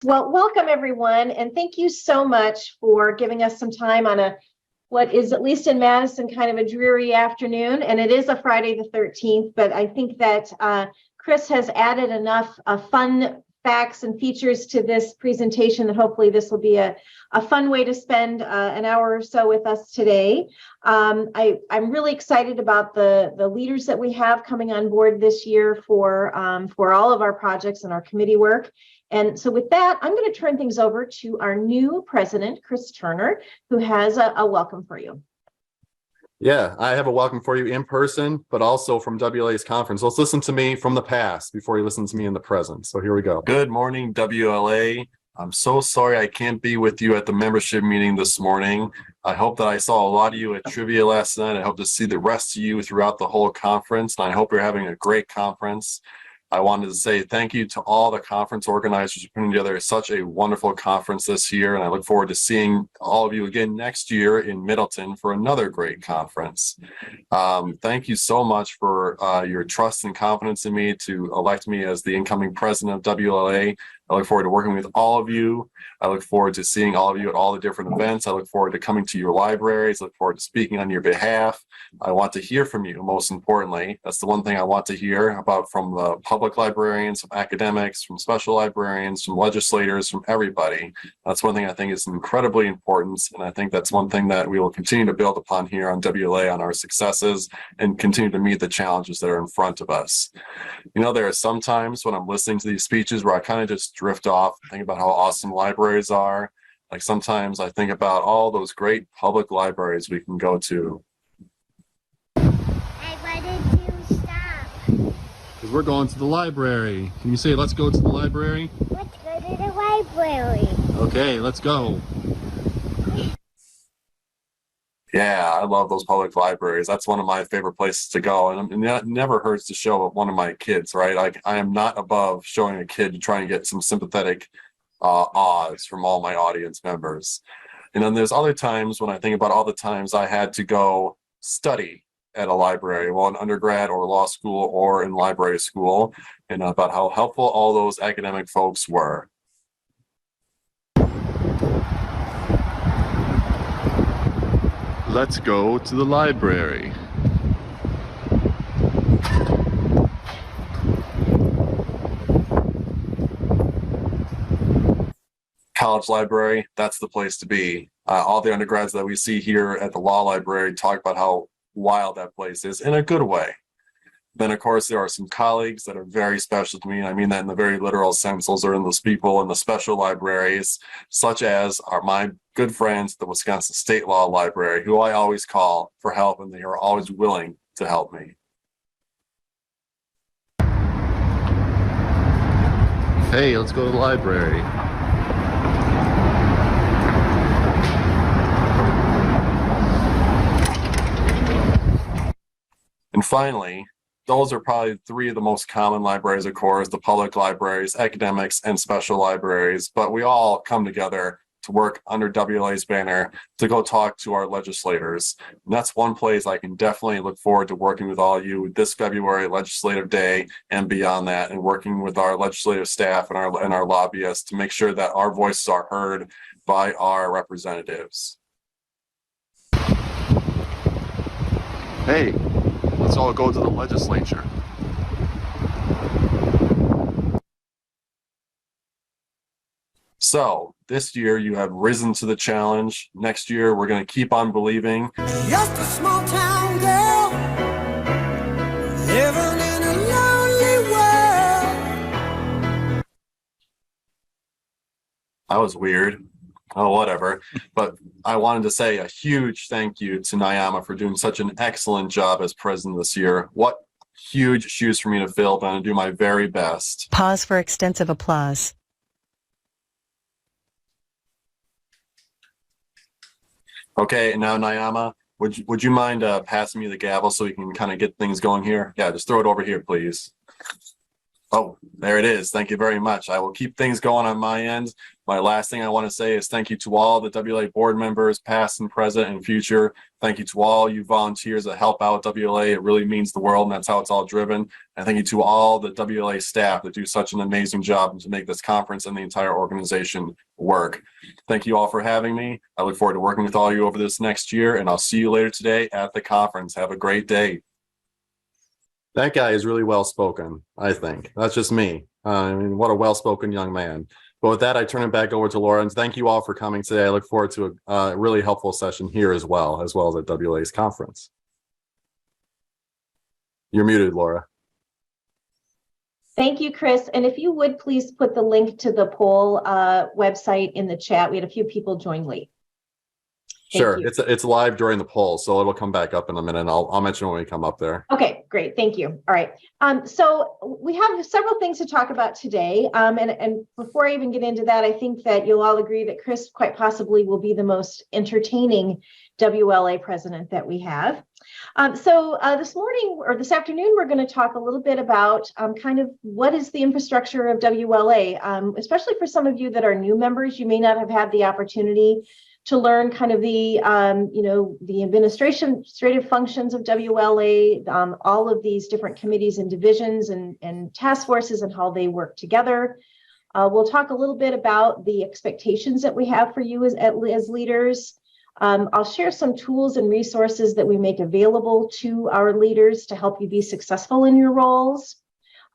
Well, welcome everyone, and thank you so much for giving us some time on what is, at least in Madison, kind of a dreary afternoon, and it is a Friday the 13th, but I think that Chris has added enough fun facts and features to this presentation that hopefully this will be a fun way to spend an hour or so with us today. I'm really excited about the leaders that we have coming on board this year for all of our projects and our committee work. And so with that, I'm going to turn things over to our new president, Chris Turner, who has a welcome for you. Yeah, I have a welcome for you in person, but also from WLA's conference. Let's listen to me from the past before you listen to me in the present. So here we go. Good morning, WLA. I'm so sorry I can't be with you at the membership meeting this morning. I hope that I saw a lot of you at trivia last night. I hope to see the rest of you throughout the whole conference, and I hope you're having a great conference. I wanted to say thank you to all the conference organizers for putting together such a wonderful conference this year, and I look forward to seeing all of you again next year in Middleton for another great conference. Thank you so much for your trust and confidence in me to elect me as the incoming president of WLA. I look forward to working with all of you. I look forward to seeing all of you at all the different events. I look forward to coming to your libraries. I look forward to speaking on your behalf. I want to hear from you, most importantly. That's the one thing I want to hear about from the public librarians, from academics, from special librarians, from legislators, from everybody. That's one thing I think is incredibly important. And I think that's one thing that we will continue to build upon here on WLA, on our successes, and continue to meet the challenges that are in front of us. You know, there are some times when I'm listening to these speeches where I kind of just drift off, think about how awesome libraries are. Like sometimes I think about all those great public libraries we can go to. Why did you stop? Because we're going to the library. Can you say, let's go to the library? Let's go to the library. Okay, let's go. Yeah, I love those public libraries. That's one of my favorite places to go. And it never hurts to show one of my kids, right? I am not above showing a kid to try and get some sympathetic ahs from all my audience members. And then there's other times when I think about all the times I had to go study at a library, well, in undergrad or law school or in library school, and about how helpful all those academic folks were. Let's go to the library. College library, that's the place to be. All the undergrads that we see here at the law library talk about how wild that place is in a good way. Then, of course, there are some colleagues that are very special to me, and I mean that in the very literal sense. Those are in those people in the special libraries, such as my good friends at the Wisconsin State Law Library, who I always call for help, and they are always willing to help me. Hey, let's go to the library. And finally, those are probably three of the most common libraries, of course, the public libraries, academics, and special libraries. But we all come together to work under WLA's banner to go talk to our legislators. And that's one place I can definitely look forward to working with all of you this February legislative day and beyond that, and working with our legislative staff and our lobbyists to make sure that our voices are heard by our representatives. Hey, let's all go to the legislature. So this year you have risen to the challenge. Next year we're going to keep on believing. Just a small town girl living in a lonely world. That was weird. Oh, whatever. But I wanted to say a huge thank you to Nyama for doing such an excellent job as president this year. What huge shoes for me to fill, but I'm going to do my very best. Pause for extensive applause. Okay, and now Nyama, would you mind passing me the gavel so we can kind of get things going here? Yeah, just throw it over here, please. Oh, there it is. Thank you very much. I will keep things going on my end. My last thing I want to say is thank you to all the WLA board members, past and present and future. Thank you to all you volunteers that help out WLA. It really means the world, and that's how it's all driven. And thank you to all the WLA staff that do such an amazing job to make this conference and the entire organization work. Thank you all for having me. I look forward to working with all of you over this next year, and I'll see you later today at the conference. Have a great day. That guy is really well spoken, I think. That's just me. I mean, what a well-spoken young man. But with that, I turn it back over to Laura. And thank you all for coming today. I look forward to a really helpful session here as well as at WLA's conference. You're muted, Laura. Thank you, Chris. And if you would please put the link to the poll website in the chat. We had a few people join late. Sure, it's live during the poll, so it'll come back up in a minute. I'll mention when we come up there. Okay, great, thank you. All right, so we have several things to talk about today. And before I even get into that, I think that you'll all agree that Chris quite possibly will be the most entertaining WLA president that we have. This morning or this afternoon, we're going to talk a little bit about kind of what is the infrastructure of WLA, especially for some of you that are new members. You may not have had the opportunity to learn kind of the, the administrative functions of WLA, all of these different committees and divisions and task forces and how they work together. We'll talk a little bit about the expectations that we have for you as leaders. I'll share some tools and resources that we make available to our leaders to help you be successful in your roles.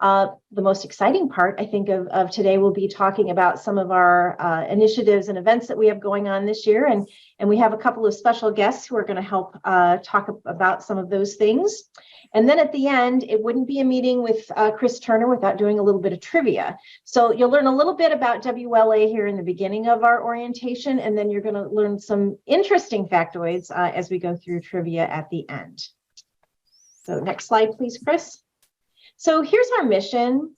The most exciting part, I think, of today will be talking about some of our initiatives and events that we have going on this year. And we have a couple of special guests who are going to help talk about some of those things. And then at the end, it wouldn't be a meeting with Chris Turner without doing a little bit of trivia. So you'll learn a little bit about WLA here in the beginning of our orientation, and then you're going to learn some interesting factoids as we go through trivia at the end. So next slide, please, Chris. So here's our mission.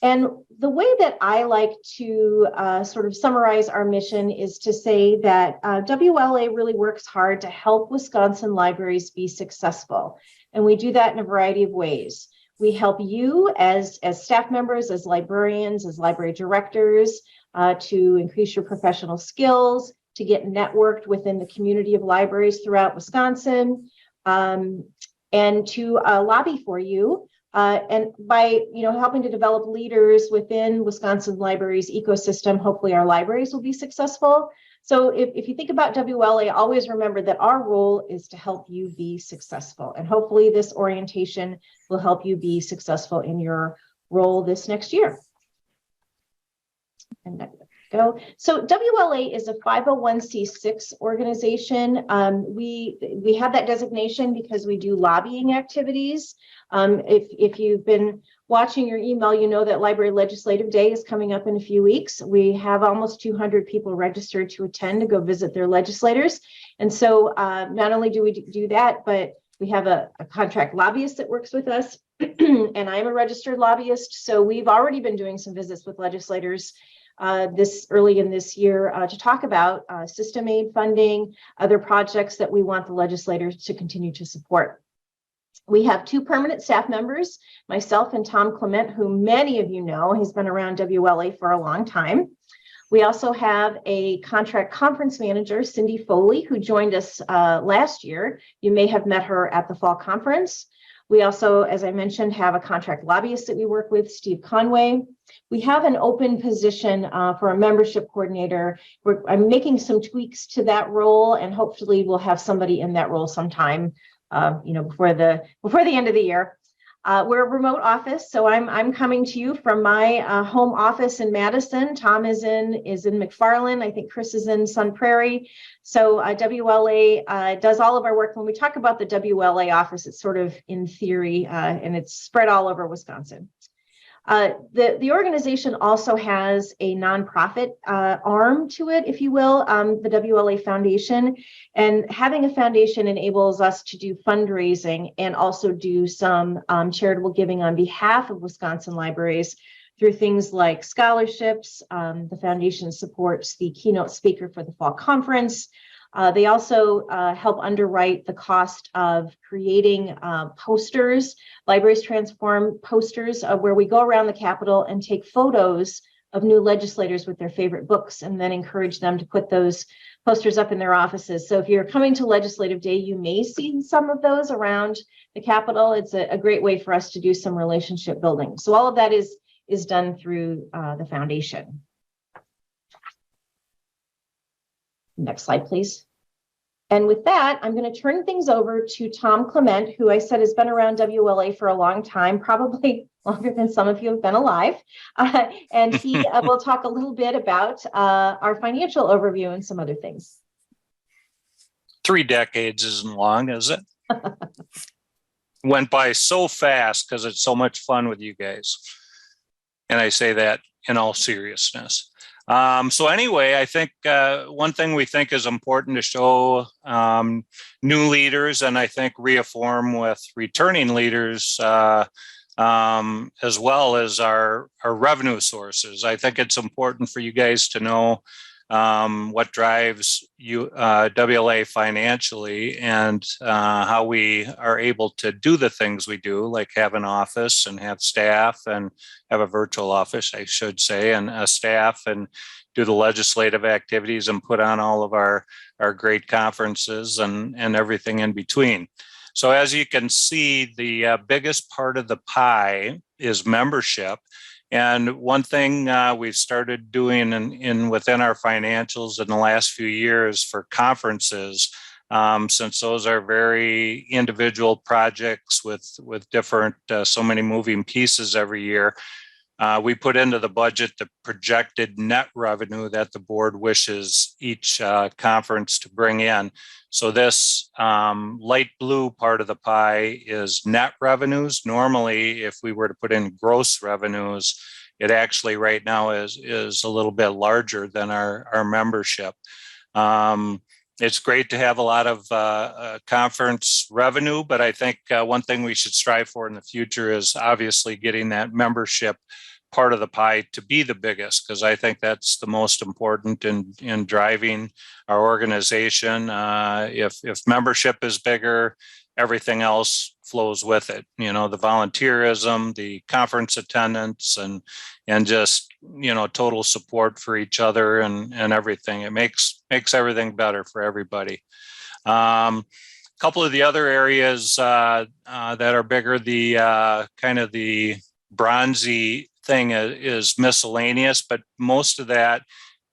And the way that I like to sort of summarize our mission is to say that WLA really works hard to help Wisconsin libraries be successful. And we do that in a variety of ways. We help you as staff members, as librarians, as library directors, to increase your professional skills, to get networked within the community of libraries throughout Wisconsin, and to lobby for you. And by helping to develop leaders within Wisconsin Libraries ecosystem, hopefully our libraries will be successful. So if you think about WLA, always remember that our role is to help you be successful. And hopefully this orientation will help you be successful in your role this next year. And there we go. So WLA is a 501c6 organization. We have that designation because we do lobbying activities. If you've been watching your email, you know that Library Legislative Day is coming up in a few weeks. We have almost 200 people registered to attend to go visit their legislators. And so not only do we do that, but we have a contract lobbyist that works with us, and I'm a registered lobbyist. So we've already been doing some visits with legislators this early in this year to talk about system aid funding, other projects that we want the legislators to continue to support. We have two permanent staff members, myself and Tom Clement, who many of you know. He's been around WLA for a long time. We also have a contract conference manager, Cindy Foley, who joined us last year. You may have met her at the fall conference. We also, as I mentioned, have a contract lobbyist that we work with, Steve Conway. We have an open position for a membership coordinator. I'm making some tweaks to that role, and hopefully we'll have somebody in that role sometime before the end of the year. We're a remote office, so I'm coming to you from my home office in Madison. Tom is in McFarland. I think Chris is in Sun Prairie. So WLA does all of our work. When we talk about the WLA office, it's sort of in theory, and it's spread all over Wisconsin. The organization also has a nonprofit arm to it, if you will, the WLA Foundation. And having a foundation enables us to do fundraising and also do some charitable giving on behalf of Wisconsin libraries through things like scholarships. The foundation supports the keynote speaker for the fall conference. They also help underwrite the cost of creating posters. Libraries Transform posters where we go around the Capitol and take photos of new legislators with their favorite books and then encourage them to put those posters up in their offices. So if you're coming to Legislative Day, you may see some of those around the Capitol. It's a great way for us to do some relationship building. So all of that is done through the foundation. Next slide, please. And with that, I'm going to turn things over to Tom Clement, who I said has been around WLA for a long time, probably longer than some of you have been alive. And he will talk a little bit about our financial overview and some other things. 3 decades isn't long, is it? Went by so fast because it's so much fun with you guys. And I say that in all seriousness. So anyway, I think one thing we think is important to show new leaders, and I think reaffirm with returning leaders, as well as our revenue sources. I think it's important for you guys to know what drives you WLA financially, and how we are able to do the things we do, like have an office and have staff, and have a virtual office, I should say, and a staff, and do the legislative activities and put on all of our great conferences and everything in between. So as you can see, the biggest part of the pie is membership. And one thing we've started doing within our financials in the last few years for conferences, since those are very individual projects with different, so many moving pieces every year, we put into the budget the projected net revenue that the board wishes each conference to bring in. So this light blue part of the pie is net revenues. Normally, if we were to put in gross revenues, it actually right now is a little bit larger than our membership. It's great to have a lot of conference revenue, but I think one thing we should strive for in the future is obviously getting that membership part of the pie to be the biggest, because I think that's the most important in driving our organization. If membership is bigger, everything else flows with it. You know, the volunteerism, the conference attendance, and just, you know, total support for each other and everything. It makes everything better for everybody. A couple of the other areas that are bigger, the kind of the bronzy thing is miscellaneous, but most of that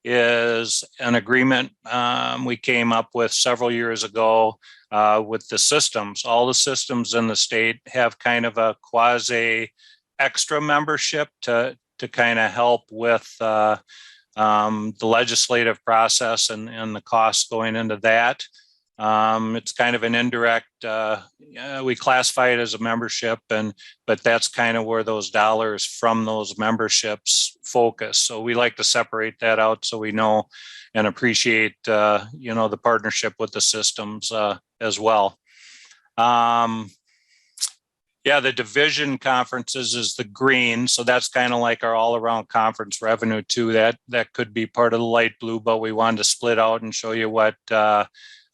is an agreement we came up with several years ago with the systems. All the systems in the state have kind of a quasi extra membership to kind of help with the legislative process and the costs going into that. It's kind of an indirect, we classify it as a membership, but that's kind of where those dollars from those memberships focus. So we like to separate that out so we know and appreciate, you know, the partnership with the systems as well. Yeah, the division conferences is the green. So that's kind of like our all around conference revenue too. That could be part of the light blue, but we wanted to split out and show you what the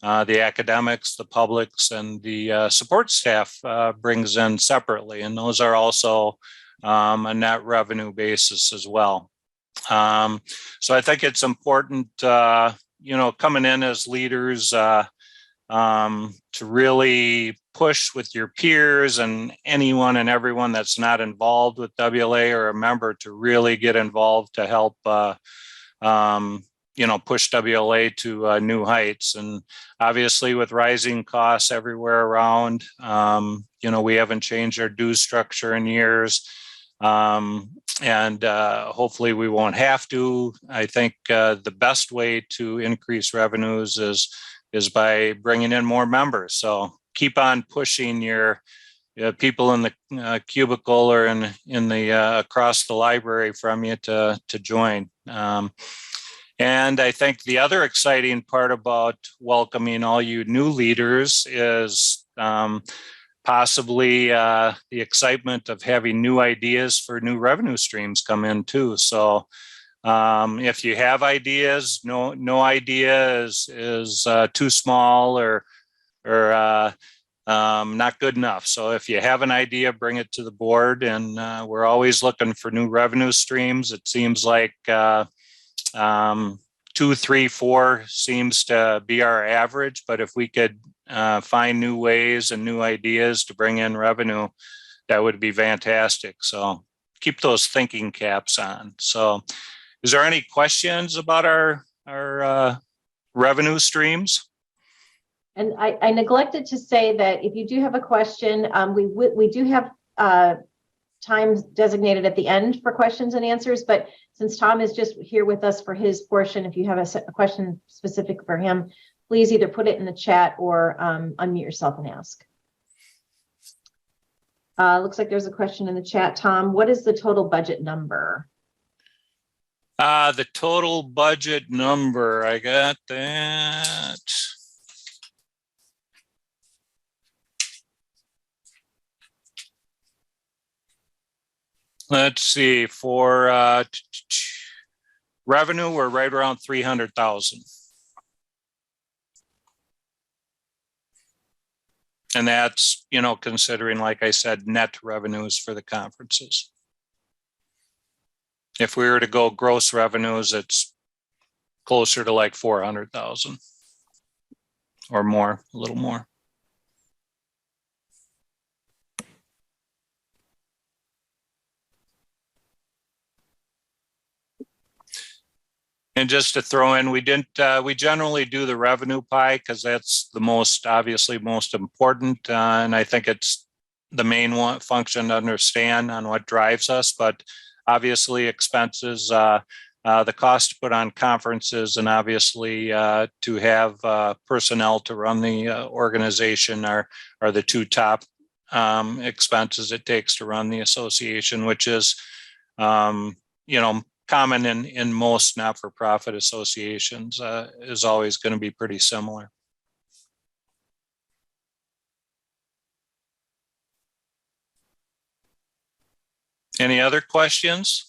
academics, the publics, and the support staff brings in separately. And those are also a net revenue basis as well. So I think it's important, you know, coming in as leaders to really push with your peers and anyone and everyone that's not involved with WLA or a member to really get involved to help you know, push WLA to new heights. And obviously with rising costs everywhere around, you know, we haven't changed our dues structure in years. And hopefully we won't have to. I think the best way to increase revenues is by bringing in more members. So keep on pushing your people in the cubicle or in the across the library from you to join. And I think the other exciting part about welcoming all you new leaders is possibly the excitement of having new ideas for new revenue streams come in too. So If you have ideas, no idea is too small or not good enough. So if you have an idea, bring it to the board, and we're always looking for new revenue streams. It seems like 2, 3, 4 seems to be our average, but if we could find new ways and new ideas to bring in revenue, that would be fantastic. So keep those thinking caps on. So is there any questions about our revenue streams? And I neglected to say that if you do have a question, we do have times designated at the end for questions and answers, but since Tom is just here with us for his portion, if you have a question specific for him, please either put it in the chat or unmute yourself and ask. Looks like there's a question in the chat. Tom, what is the total budget number? The total budget number, I got that. Let's see, for revenue, we're right around 300,000. And that's, considering, like I said, net revenues for the conferences. If we were to go gross revenues, it's closer to like 400,000 or more, a little more. And just to throw in, we generally do the revenue pie because that's the most important. And I think it's the main function to understand on what drives us, but obviously expenses, the cost to put on conferences, and obviously to have personnel to run the organization are the two top expenses it takes to run the association, which is, common in most not-for-profit associations, is always going to be pretty similar. Any other questions?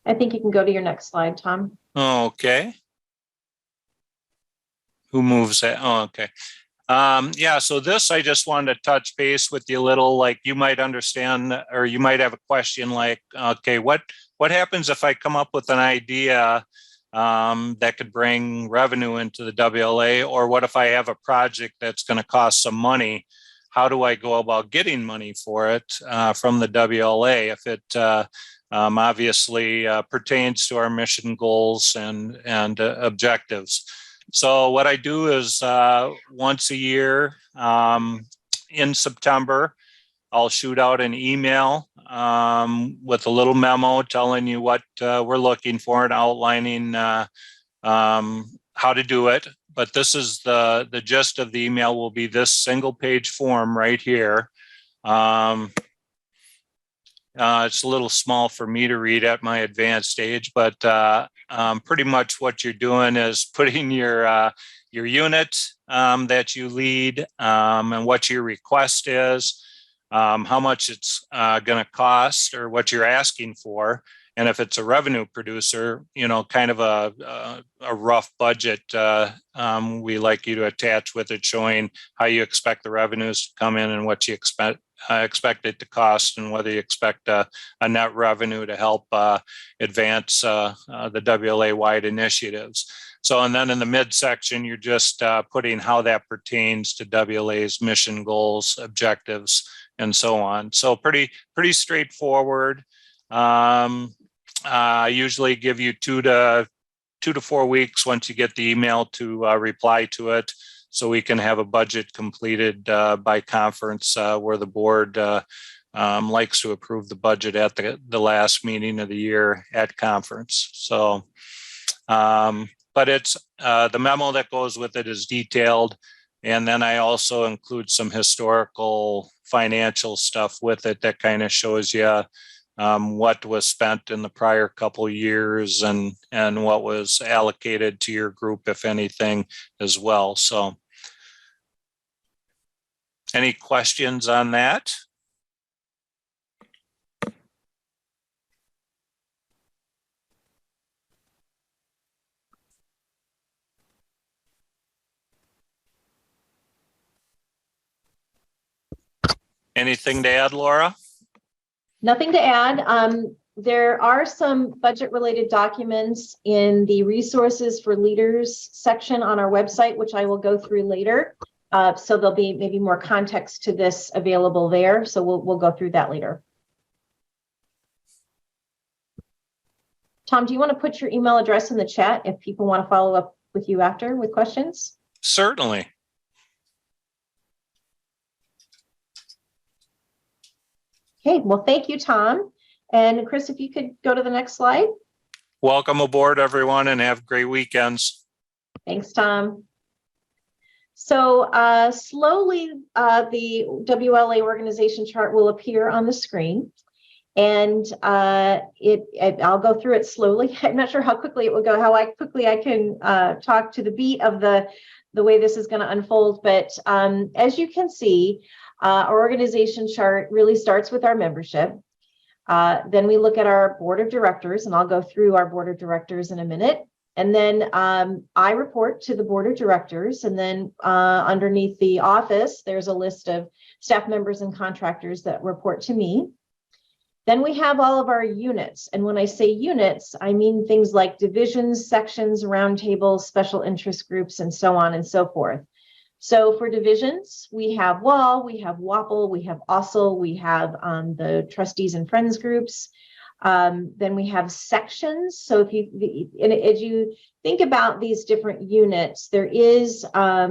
I think you can go to your next slide, Tom. Okay. Who moves that? Oh, okay. Yeah, so this, I just wanted to touch base with you a little, like you might understand, or you might have a question like, okay, what happens if I come up with an idea that could bring revenue into the WLA, or what if I have a project that's going to cost some money? How do I go about getting money for it from the WLA if it obviously pertains to our mission goals and objectives? So what I do is once a year in September, I'll shoot out an email with a little memo telling you what we're looking for and outlining how to do it. But this is the gist of the email will be this single page form right here. It's a little small for me to read at my advanced age, but pretty much what you're doing is putting your unit that you lead and what your request is, how much it's going to cost or what you're asking for. And if it's a revenue producer, kind of a rough budget, we like you to attach with it showing how you expect the revenues to come in and what you expect it to cost, and whether you expect a net revenue to help advance the WLA-wide initiatives. So, and then in the midsection, you're just putting how that pertains to WLA's mission goals, objectives, and so on. So pretty straightforward. I usually give you 2 to 4 weeks once you get the email to reply to it, so we can have a budget completed by conference where the board likes to approve the budget at the last meeting of the year at conference. So, but it's the memo that goes with it is detailed. And then I also include some historical financial stuff with it that kind of shows you what was spent in the prior couple of years and what was allocated to your group, if anything, as well. So Any questions on that? Anything to add, Laura? Nothing to add. There are some budget-related documents in the resources for leaders section on our website, which I will go through later. So there'll be maybe more context to this available there. So we'll go through that later. Tom, do you want to put your email address in the chat if people want to follow up with you after with questions? Certainly. Okay, well, thank you, Tom. And Chris, if you could go to the next slide. Welcome aboard, everyone, and have great weekends. Thanks, Tom. So slowly, the WLA organization chart will appear on the screen. And I'll go through it slowly. I'm not sure how quickly it will go, how quickly I can talk to the beat of the way this is going to unfold. But as you can see, our organization chart really starts with our membership. Then we look at our board of directors, and I'll go through our board of directors in a minute. And then I report to the board of directors. And then underneath the office, there's a list of staff members and contractors that report to me. Then we have all of our units. And when I say units, I mean things like divisions, sections, roundtables, special interest groups, and so on and so forth. So for divisions, we have WAL, we have WAPL, we have OSL, we have the trustees and friends groups. Then we have sections. So as you think about these different units, there is a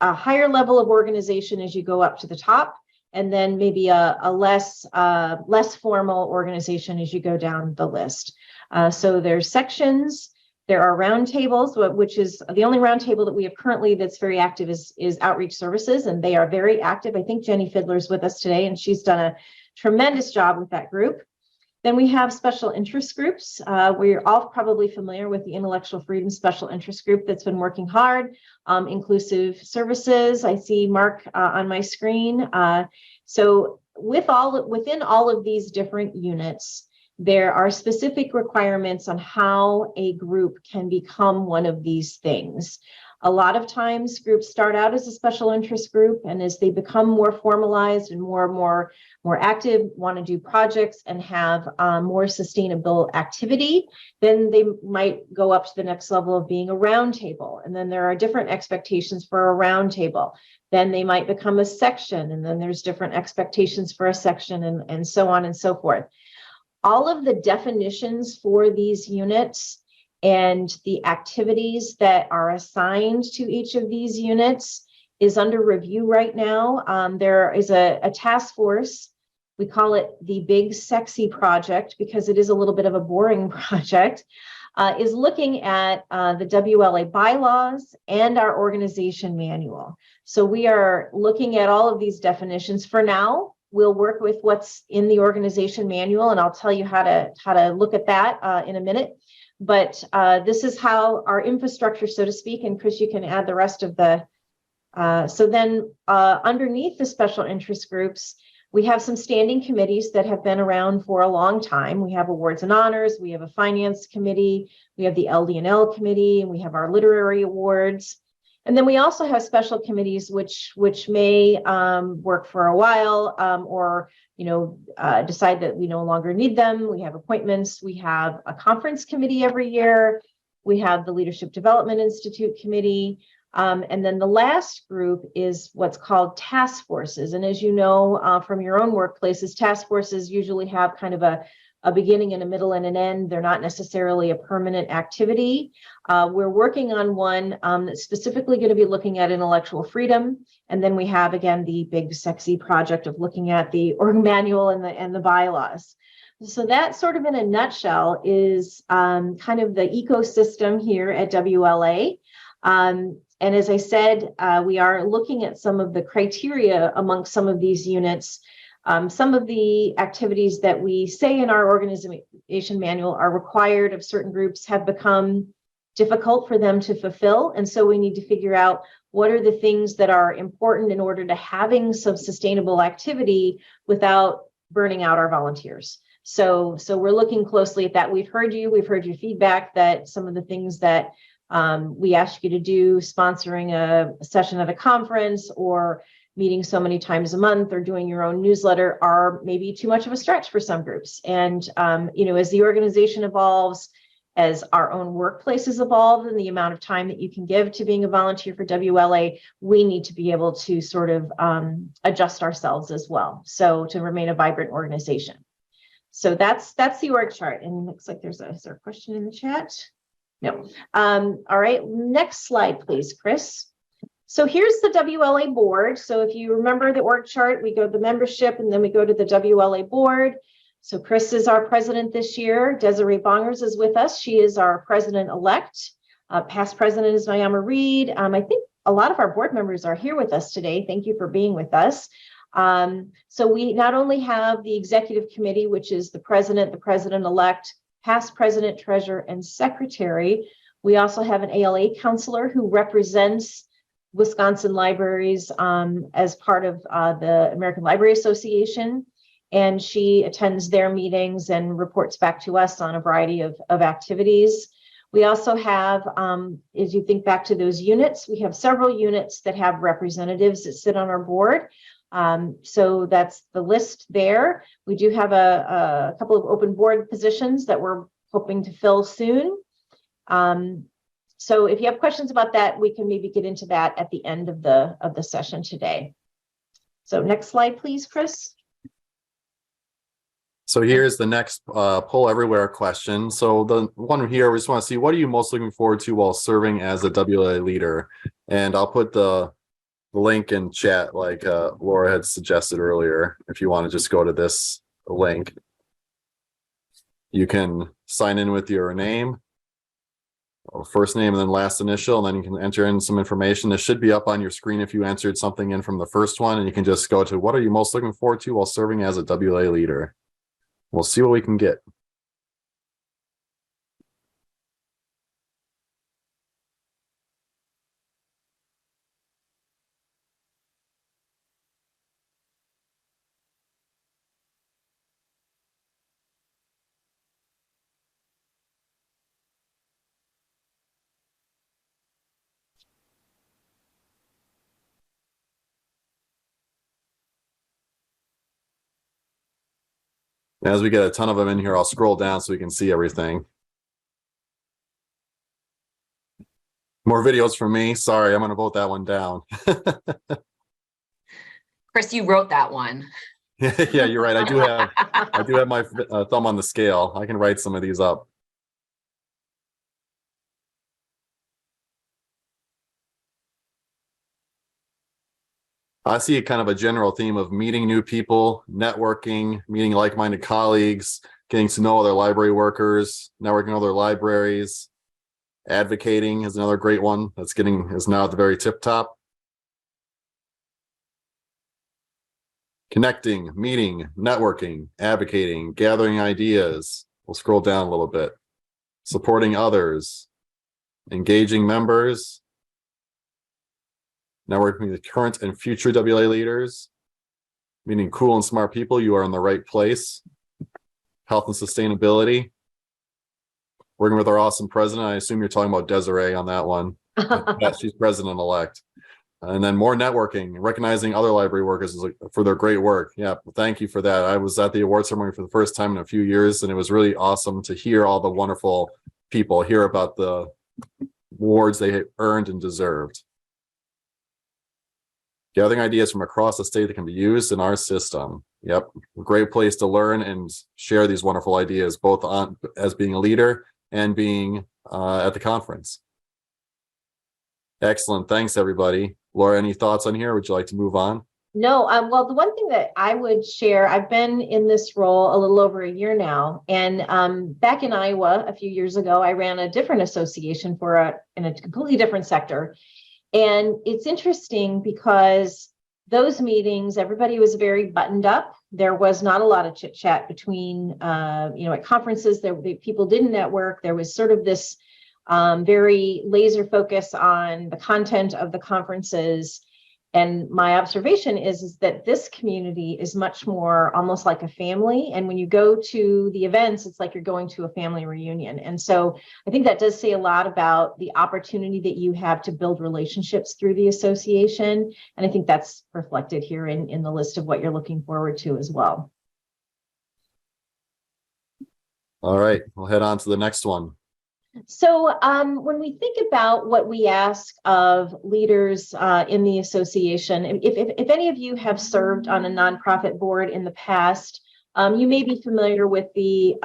higher level of organization as you go up to the top, and then maybe a less formal organization as you go down the list. So there's sections. There are roundtables, which is the only roundtable that we have currently that's very active is outreach services, and they are very active. I think Jenny Fiddler's with us today, and she's done a tremendous job with that group. Then we have special interest groups. We're all probably familiar with the Intellectual Freedom Special Interest Group that's been working hard. Inclusive Services, I see Mark on my screen. So within all of these different units, there are specific requirements on how a group can become one of these things. A lot of times groups start out as a special interest group, and as they become more formalized and more active, want to do projects and have more sustainable activity, then they might go up to the next level of being a roundtable. And then there are different expectations for a roundtable. Then they might become a section, and then there's different expectations for a section, and so on and so forth. All of the definitions for these units and the activities that are assigned to each of these units is under review right now. There is a task force. We call it the Big Sexy Project because it is a little bit of a boring project, is looking at the WLA bylaws and our organization manual. So we are looking at all of these definitions. For now, we'll work with what's in the organization manual, and I'll tell you how to look at that in a minute. But this is how our infrastructure, so to speak, and Chris, you can add the rest of the, so then underneath the special interest groups, we have some standing committees that have been around for a long time. We have awards and honors, we have a finance committee, we have the LD&L committee, and we have our literary awards. And then we also have special committees which may work for a while or decide that we no longer need them. We have appointments. We have a conference committee every year. We have the Leadership Development Institute committee. And then the last group is what's called task forces. And as you know from your own workplaces, task forces usually have kind of a beginning and a middle and an end. They're not necessarily a permanent activity. We're working on one that's specifically going to be looking at intellectual freedom. And then we have, again, the Big Sexy Project of looking at the org manual and the bylaws. So that sort of in a nutshell is kind of the ecosystem here at WLA. And as I said, we are looking at some of the criteria amongst some of these units. Some of the activities that we say in our organization manual are required of certain groups have become difficult for them to fulfill. And so we need to figure out what are the things that are important in order to having some sustainable activity without burning out our volunteers. So we're looking closely at that. We've heard your feedback that some of the things that we ask you to do, sponsoring a session at a conference or meeting so many times a month or doing your own newsletter, are maybe too much of a stretch for some groups. And, as the organization evolves, as our own workplaces evolve and the amount of time that you can give to being a volunteer for WLA, we need to be able to sort of adjust ourselves as well. So to remain a vibrant organization. So that's the org chart. And it looks like is there a question in the chat? No. All right, next slide, please, Chris. So here's the WLA board. So if you remember the org chart, we go to the membership and then we go to the WLA board. So Chris is our president this year. Desiree Bongers is with us. She is our president-elect. Past president is Mayama Reed. I think a lot of our board members are here with us today. Thank you for being with us. So we not only have the executive committee, which is the president-elect, past president, treasurer, and secretary. We also have an ALA counselor who represents Wisconsin libraries as part of the American Library Association. And she attends their meetings and reports back to us on a variety of activities. We also have, as you think back to those units, we have several units that have representatives that sit on our board. So that's the list there. We do have a couple of open board positions that we're hoping to fill soon. So if you have questions about that, we can maybe get into that at the end of the session today. So next slide, please, Chris. So here's the next poll everywhere question. So the one here, we just want to see, what are you most looking forward to while serving as a WLA leader? And I'll put the link in chat like Laura had suggested earlier. If you want to just go to this link, you can sign in with your name, first name and then last initial, and then you can enter in some information. This should be up on your screen if you answered something in from the first one, and you can just go to what are you most looking forward to while serving as a WLA leader. We'll see what we can get. As we get a ton of them in here, I'll scroll down so we can see everything. More videos from me. Sorry, I'm going to vote that one down. Chris, you wrote that one. Yeah, you're right. I do have my thumb on the scale. I can write some of these up. I see kind of a general theme of meeting new people, networking, meeting like-minded colleagues, getting to know other library workers, networking with other libraries. Advocating is another great one that's is now at the very tip top. Connecting, meeting, networking, advocating, gathering ideas. We'll scroll down a little bit. Supporting others, engaging members, networking with current and future WLA leaders, meeting cool and smart people. You are in the right place. Health and sustainability. Working with our awesome president. I assume you're talking about Desiree on that one. Yeah, she's president-elect. And then more networking, recognizing other library workers for their great work. Yeah, thank you for that. I was at the award ceremony for the first time in a few years, and it was really awesome to hear all the wonderful people hear about the awards they earned and deserved. Gathering ideas from across the state that can be used in our system. Yep, a great place to learn and share these wonderful ideas, both as being a leader and being at the conference. Excellent, thanks everybody. Laura, any thoughts on here? Would you like to move on? No, well, the one thing that I would share, I've been in this role a little over a year now, and back in Iowa a few years ago, I ran a different association in a completely different sector. And it's interesting because those meetings, everybody was very buttoned up. There was not a lot of chit chat between, at conferences, people didn't network. There was sort of this very laser focus on the content of the conferences. And my observation is that this community is much more almost like a family. And when you go to the events, it's like you're going to a family reunion. And so I think that does say a lot about the opportunity that you have to build relationships through the association. And I think that's reflected here in the list of what you're looking forward to as well. All right, we'll head on to the next one. So when we think about what we ask of leaders in the association, if any of you have served on a nonprofit board in the past, you may be familiar with the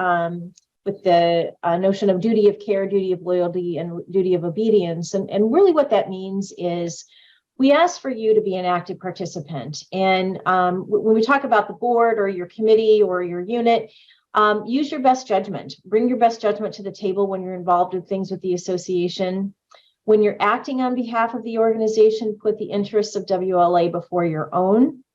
notion of duty of care, duty of loyalty, and duty of obedience. And really what that means is we ask for you to be an active participant. And when we talk about the board or your committee or your unit, use your best judgment. Bring your best judgment to the table when you're involved in things with the association. When you're acting on behalf of the organization, put the interests of WLA before your own,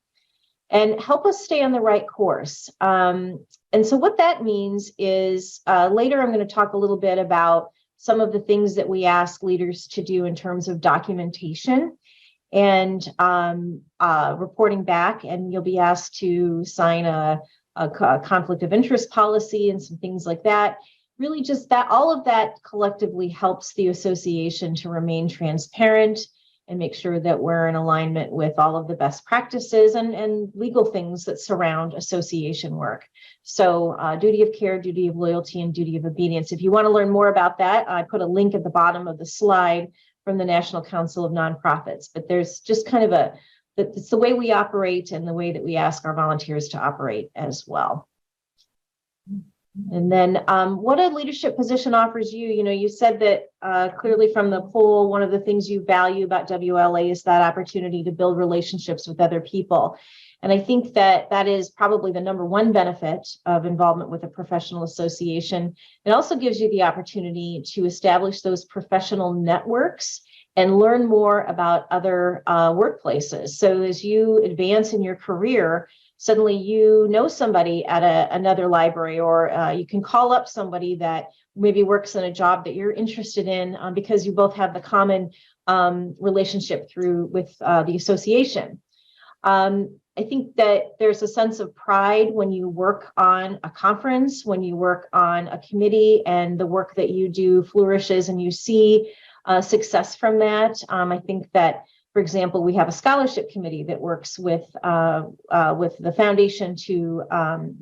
and help us stay on the right course. And so what that means is later I'm going to talk a little bit about some of the things that we ask leaders to do in terms of documentation and reporting back, and you'll be asked to sign a conflict of interest policy and some things like that. Really just that, all of that collectively helps the association to remain transparent and make sure that we're in alignment with all of the best practices and legal things that surround association work. So duty of care, duty of loyalty, and duty of obedience. If you want to learn more about that, I put a link at the bottom of the slide from the National Council of Nonprofits, but there's just kind of it's the way we operate and the way that we ask our volunteers to operate as well. And then what a leadership position offers you, you said that clearly from the poll, one of the things you value about WLA is that opportunity to build relationships with other people. And I think that that is probably the number one benefit of involvement with a professional association. It also gives you the opportunity to establish those professional networks and learn more about other workplaces. So as you advance in your career, suddenly you know somebody at another library, or you can call up somebody that maybe works in a job that you're interested in because you both have the common relationship with the association. I think that there's a sense of pride when you work on a conference, when you work on a committee, and the work that you do flourishes and you see success from that. I think that, for example, we have a scholarship committee that works with the foundation to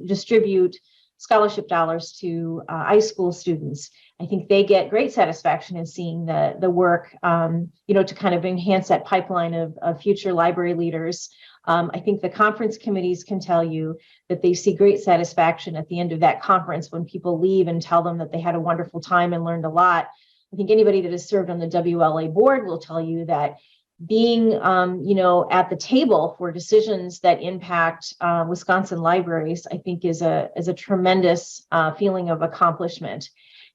distribute scholarship dollars to high school students. I think they get great satisfaction in seeing the work, to kind of enhance that pipeline of future library leaders. I think the conference committees can tell you that they see great satisfaction at the end of that conference when people leave and tell them that they had a wonderful time and learned a lot. I think anybody that has served on the WLA board will tell you that being, at the table for decisions that impact Wisconsin libraries, I think is a tremendous feeling of accomplishment.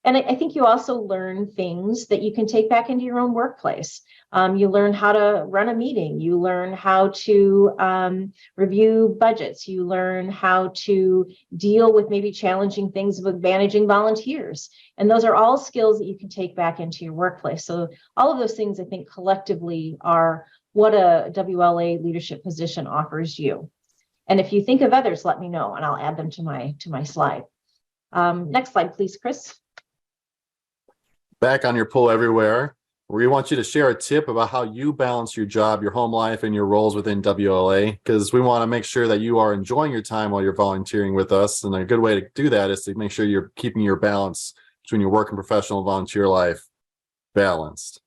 And I think you also learn things that you can take back into your own workplace. You learn how to run a meeting. You learn how to review budgets. You learn how to deal with maybe challenging things with managing volunteers. And those are all skills that you can take back into your workplace. So all of those things, I think, collectively are what a WLA leadership position offers you. And if you think of others, let me know, and I'll add them to my slide. Next slide, please, Chris. Back on your Pull Everywhere, we want you to share a tip about how you balance your job, your home life, and your roles within WLA, because we want to make sure that you are enjoying your time while you're volunteering with us. And a good way to do that is to make sure you're keeping your balance between your work and professional volunteer life balanced.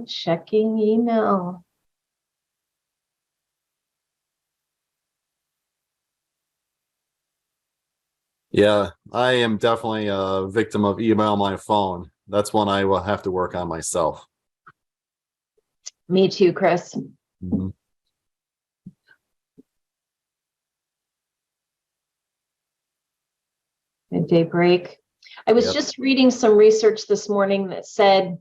Checking email. Yeah, I am definitely a victim of email on my phone. That's one I will have to work on myself. Me too, Chris. Mhm. Midday break. I was Yep. just reading some research this morning that said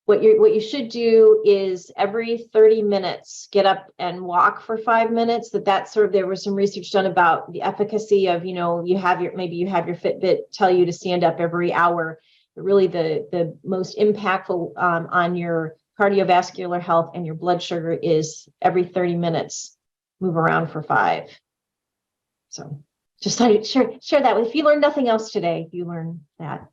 what you should do is every 30 minutes get up and walk for 5 minutes. There was some research done about the efficacy of, you have your Fitbit tell you to stand up every hour. But really the most impactful on your cardiovascular health and your blood sugar is every 30 minutes, move around for 5. So just thought I'd share that. If you learned nothing else today, you learn that.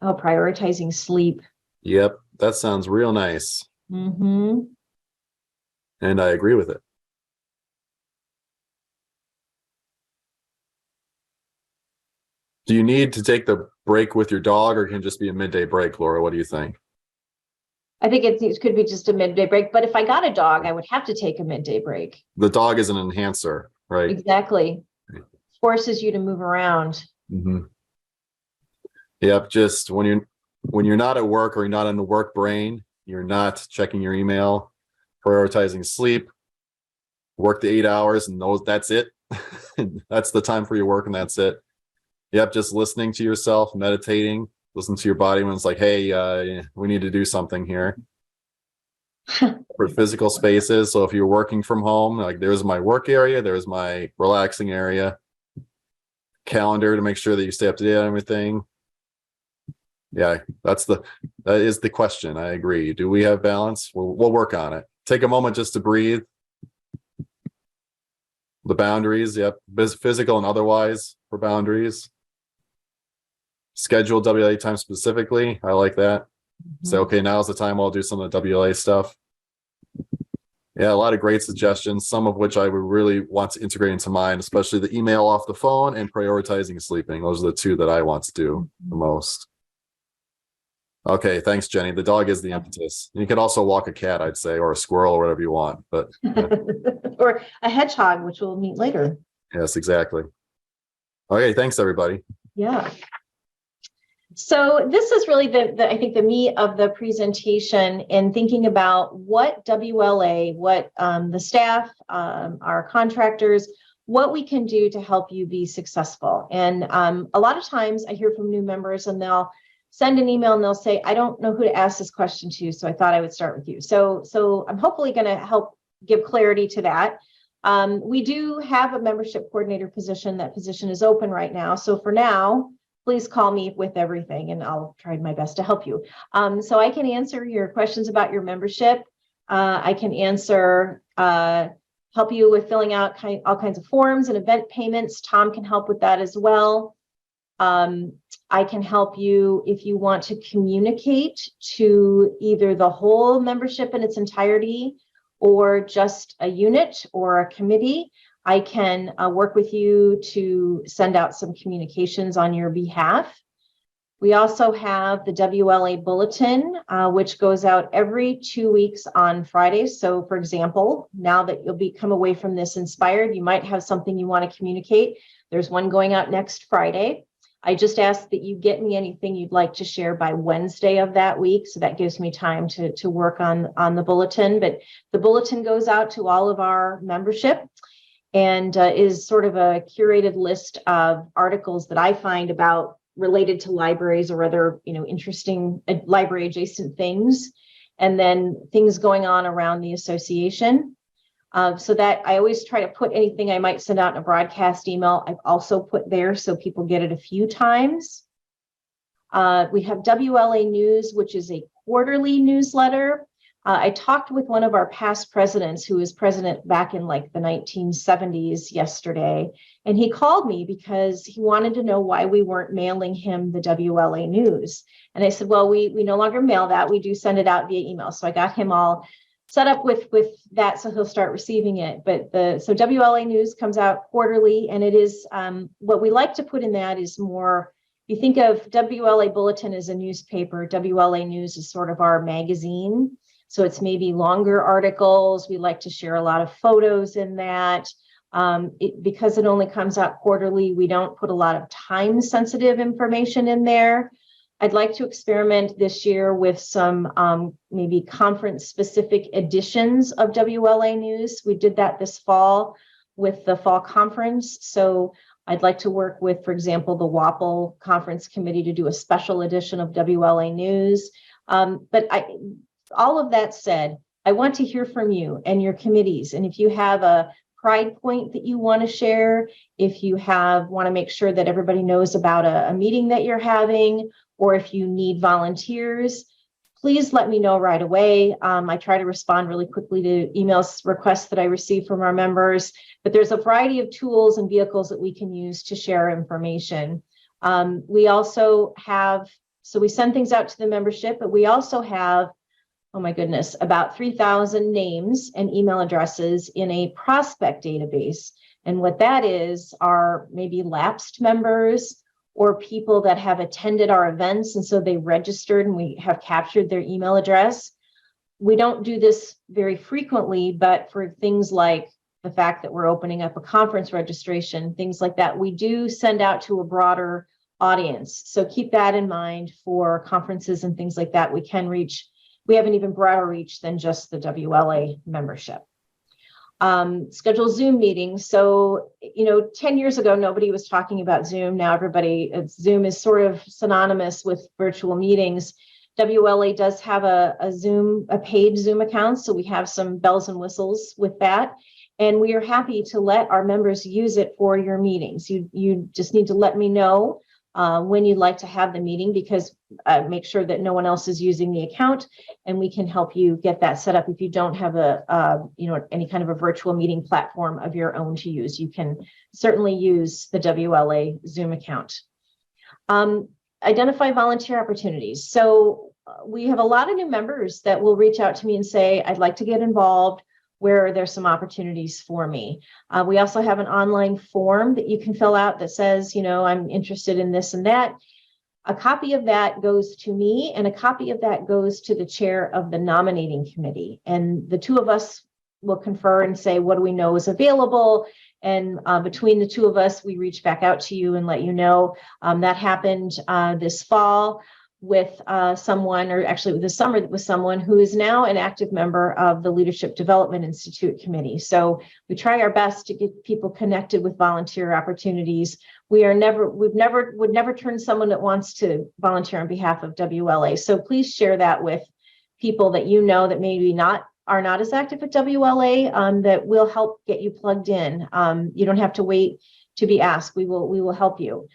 Oh, prioritizing sleep. Yep. That sounds real nice. Mm-hmm. And I agree with it. Do you need to take the break with your dog, or can it just be a midday break, Laura? What do you think? I think it could be just a midday break, but if I got a dog, I would have to take a midday break. The dog is an enhancer, right? Exactly. Forces you to move around. Mm-hmm. Yep. Just when you're not at work or you're not in the work brain, you're not checking your email, prioritizing sleep, work the 8 hours, and that's it. That's the time for your work, and that's it. Yep. Just listening to yourself, meditating, listen to your body when it's like, hey, we need to do something here. For physical spaces. So if you're working from home, like there's my work area, there's my relaxing area, calendar to make sure that you stay up to date on everything. Yeah, that is the question. I agree. Do we have balance? We'll work on it. Take a moment just to breathe. The boundaries, yep, physical and otherwise for boundaries. Schedule WLA time specifically. I like that. Say, okay, now's the time I'll do some of the WLA stuff. Yeah, a lot of great suggestions, some of which I would really want to integrate into mine, especially the email off the phone and prioritizing sleeping. Those are the two that I want to do the most. Okay, thanks, Jenny. The dog is the impetus. You could also walk a cat, I'd say, or a squirrel, or whatever you want. But yeah. Or a hedgehog, which we'll meet later. Yes, exactly. Okay, thanks, everybody. Yeah. So this is really I think the meat of the presentation, in thinking about what WLA, what the staff, our contractors, what we can do to help you be successful. And a lot of times I hear from new members and they'll send an email and they'll say, I don't know who to ask this question to, so I thought I would start with you. So I'm hopefully going to help give clarity to that. We do have a membership coordinator position. That position is open right now. So for now, please call me with everything and I'll try my best to help you. So I can answer your questions about your membership. I can help you with filling out all kinds of forms and event payments. Tom can help with that as well. I can help you if you want to communicate to either the whole membership in its entirety or just a unit or a committee. I can work with you to send out some communications on your behalf. We also have the WLA Bulletin, which goes out every 2 weeks on Fridays. So for example, now that you'll come away from this inspired, you might have something you want to communicate. There's one going out next Friday. I just ask that you get me anything you'd like to share by Wednesday of that week. So that gives me time to work on the bulletin. But the bulletin goes out to all of our membership and is sort of a curated list of articles that I find about related to libraries or other, interesting library adjacent things, and then things going on around the association. So that I always try to put anything I might send out in a broadcast email, I've also put there so people get it a few times. We have WLA News, which is a quarterly newsletter. I talked with one of our past presidents who was president back in like the 1970s yesterday, and he called me because he wanted to know why we weren't mailing him the WLA News. And I said, well, we no longer mail that. We do send it out via email. So I got him all set up with that, so he'll start receiving it. But so WLA News comes out quarterly, and it is what we like to put in that is more. You think of WLA Bulletin as a newspaper. WLA News is sort of our magazine. So it's maybe longer articles. We like to share a lot of photos in that. Because it only comes out quarterly, we don't put a lot of time-sensitive information in there. I'd like to experiment this year with some maybe conference-specific editions of WLA News. We did that this fall with the fall conference. So I'd like to work with, for example, the WAPL Conference Committee to do a special edition of WLA News. All of that said, I want to hear from you and your committees. And if you have a pride point that you want to share, if you want to make sure that everybody knows about a meeting that you're having, or if you need volunteers, please let me know right away. I try to respond really quickly to emails requests that I receive from our members, but there's a variety of tools and vehicles that we can use to share information. We also have, so we send things out to the membership, but we also have, oh my goodness, about 3,000 names and email addresses in a prospect database. And what that is are maybe lapsed members or people that have attended our events, and so they registered and we have captured their email address. We don't do this very frequently, but for things like the fact that we're opening up a conference registration, things like that, we do send out to a broader audience. So keep that in mind for conferences and things like that. We have an even broader reach than just the WLA membership. Schedule Zoom meetings. So, 10 years ago, nobody was talking about Zoom. Now Zoom is sort of synonymous with virtual meetings. WLA does have a paid Zoom account. So we have some bells and whistles with that. And we are happy to let our members use it for your meetings. You just need to let me know when you'd like to have the meeting, because make sure that no one else is using the account, and we can help you get that set up. If you don't have any kind of a virtual meeting platform of your own to use, you can certainly use the WLA Zoom account. Identify volunteer opportunities. So we have a lot of new members that will reach out to me and say, I'd like to get involved. Where are there some opportunities for me? We also have an online form that you can fill out that says, I'm interested in this and that. A copy of that goes to me, and a copy of that goes to the chair of the nominating committee. And the two of us will confer and say, what do we know is available? And between the two of us, we reach back out to you and let you know. That happened this fall with someone, or actually this summer with someone who is now an active member of the Leadership Development Institute Committee. So we try our best to get people connected with volunteer opportunities. Would never turn someone that wants to volunteer on behalf of WLA. So please share that with people that that maybe are not as active at WLA, that will help get you plugged in. You don't have to wait to be asked. We will help you.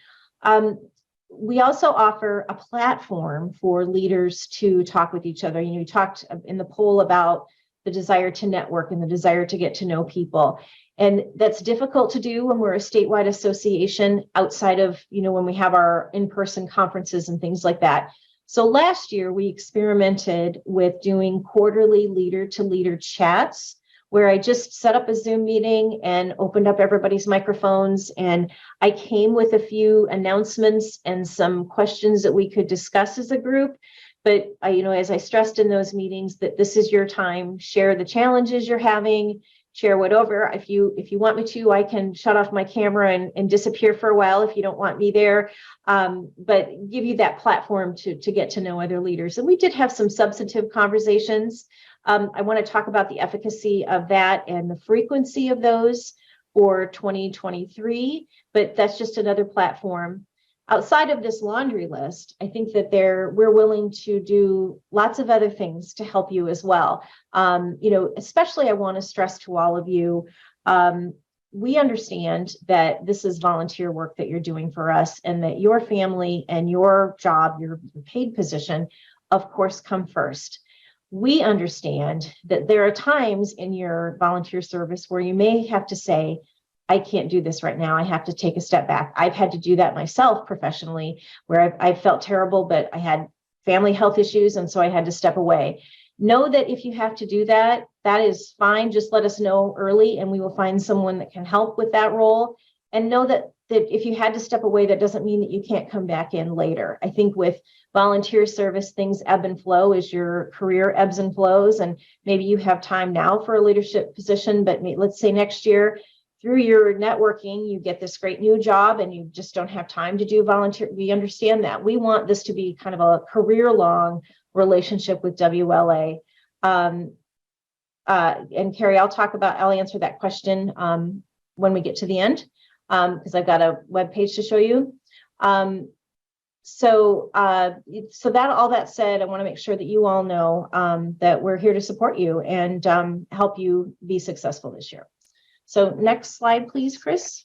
We also offer a platform for leaders to talk with each other. You talked in the poll about the desire to network and the desire to get to know people. And that's difficult to do when we're a statewide association outside of, when we have our in-person conferences and things like that. So last year we experimented with doing quarterly leader-to-leader chats, where I just set up a Zoom meeting and opened up everybody's microphones. And I came with a few announcements and some questions that we could discuss as a group. But as I stressed in those meetings, that this is your time, share the challenges you're having, share whatever. If you want me to, I can shut off my camera and disappear for a while if you don't want me there. But give you that platform to get to know other leaders. And we did have some substantive conversations. I want to talk about the efficacy of that and the frequency of those for 2023, but that's just another platform. Outside of this laundry list, I think that we're willing to do lots of other things to help you as well. Especially I want to stress to all of you, we understand that this is volunteer work that you're doing for us, and that your family and your job, your paid position, of course, come first. We understand that there are times in your volunteer service where you may have to say, I can't do this right now. I have to take a step back. I've had to do that myself professionally, where I've felt terrible, but I had family health issues, and so I had to step away. Know that if you have to do that, that is fine. Just let us know early, and we will find someone that can help with that role. And know that if you had to step away, that doesn't mean that you can't come back in later. I think with volunteer service, things ebb and flow as your career ebbs and flows. And maybe you have time now for a leadership position, but let's say next year, through your networking, you get this great new job and you just don't have time to do volunteer. We understand that. We want this to be kind of a career-long relationship with WLA. And Carrie, I'll answer that question when we get to the end. because I've got a web page to show you. So that all that said, I want to make sure that you all know that we're here to support you and help you be successful this year. So next slide, please, Chris.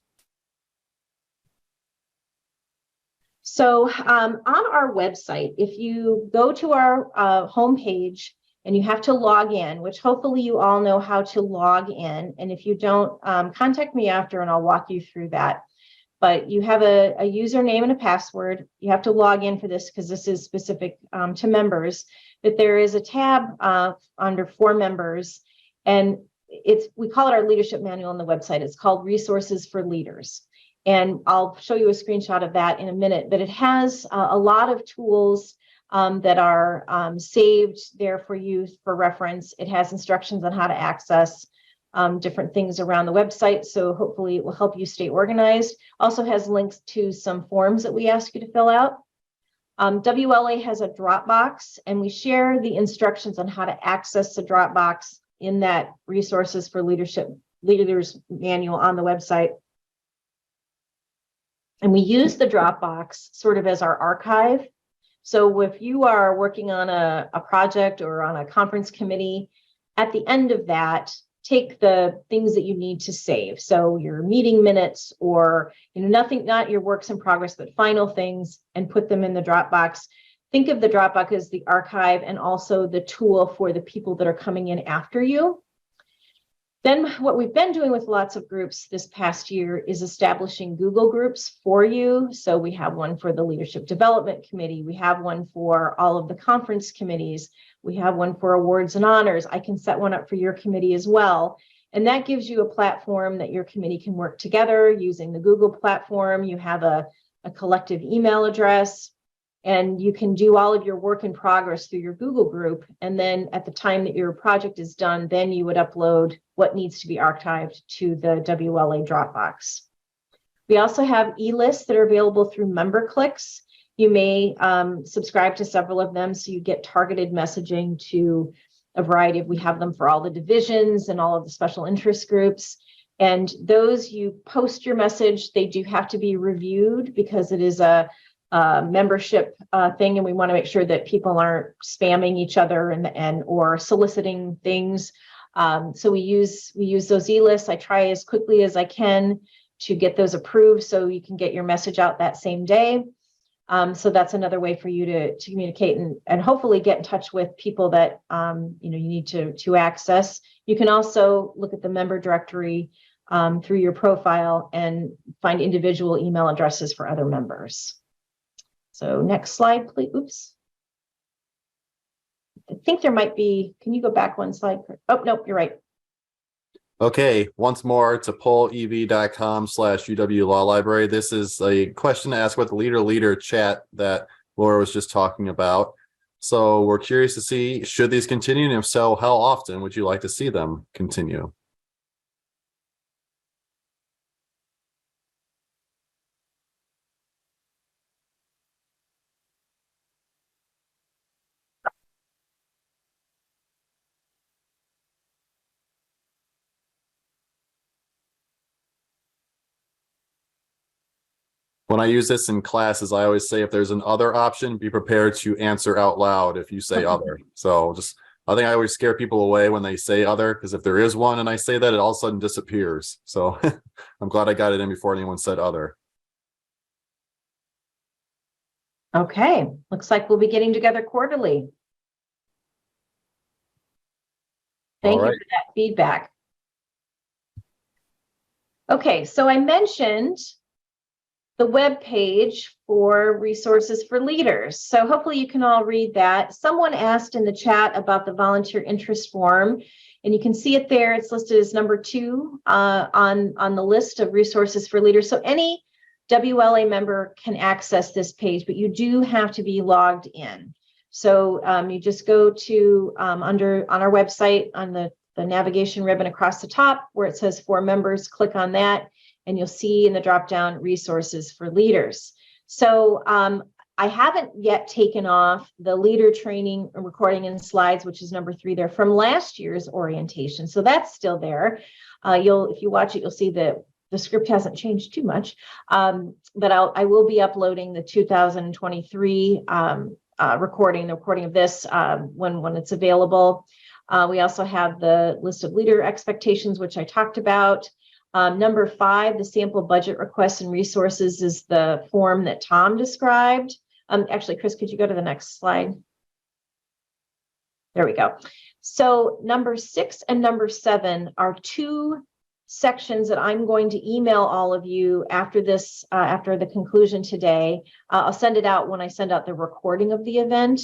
So on our website, if you go to our homepage and you have to log in, which hopefully you all know how to log in. And if you don't, contact me after and I'll walk you through that. But you have a username and a password. You have to log in for this because this is specific to members. But there is a tab under for members, and we call it our leadership manual on the website. It's called Resources for Leaders. And I'll show you a screenshot of that in a minute, but it has a lot of tools that are saved there for you for reference. It has instructions on how to access different things around the website. So hopefully it will help you stay organized. Also has links to some forms that we ask you to fill out. WLA has a Dropbox, and we share the instructions on how to access the Dropbox in that Resources for Leaders manual on the website. And we use the Dropbox sort of as our archive. So if you are working on a project or on a conference committee, at the end of that, take the things that you need to save. So your meeting minutes or not your works in progress, but final things, and put them in the Dropbox. Think of the Dropbox as the archive and also the tool for the people that are coming in after you. Then what we've been doing with lots of groups this past year is establishing Google groups for you. So we have one for the Leadership Development Committee. We have one for all of the conference committees. We have one for awards and honors. I can set one up for your committee as well. And that gives you a platform that your committee can work together using the Google platform. You have a collective email address, and you can do all of your work in progress through your Google group. And then at the time that your project is done, then you would upload what needs to be archived to the WLA Dropbox. We also have e-lists that are available through member clicks. You may subscribe to several of them so you get targeted messaging to a variety of, we have them for all the divisions and all of the special interest groups. And those, you post your message, they do have to be reviewed because it is a membership thing, and we want to make sure that people aren't spamming each other and or soliciting things. So we use those e-lists. I try as quickly as I can to get those approved so you can get your message out that same day. So that's another way for you to communicate and hopefully get in touch with people that you need to access. You can also look at the member directory through your profile and find individual email addresses for other members. So next slide, please. Oops. I think there might be, can you go back one slide? Oh, nope, you're right. Okay, once more to pollev.com/UW Law Library. This is a question to ask about the leader chat that Laura was just talking about. So we're curious to see, should these continue? And if so, how often would you like to see them continue? When I use this in classes, I always say if there's an other option, be prepared to answer out loud if you say other. So I think I always scare people away when they say other, because if there is one and I say that, it all of a sudden disappears. So I'm glad I got it in before anyone said other. Okay, looks like we'll be getting together quarterly. Thank you for that feedback. Okay, so I mentioned the web page for Resources for Leaders. So hopefully you can all read that. Someone asked in the chat about the volunteer interest form, and you can see it there. It's listed as number 2 on the list of Resources for Leaders. So any WLA member can access this page, but you do have to be logged in. So you just go to on our website on the navigation ribbon across the top where it says for members, click on that. And you'll see in the drop-down Resources for Leaders. So I haven't yet taken off the leader training recording and slides, which is number 3 there from last year's orientation. So that's still there. If you watch it, you'll see that the script hasn't changed too much. But I will be uploading the 2023 recording of this when it's available. We also have the list of leader expectations, which I talked about. Number 5, the sample budget requests and resources is the form that Tom described. Actually, Chris, could you go to the next slide? There we go. So number 6 and number 7 are 2 sections that I'm going to email all of you after this, after the conclusion today. I'll send it out when I send out the recording of the event.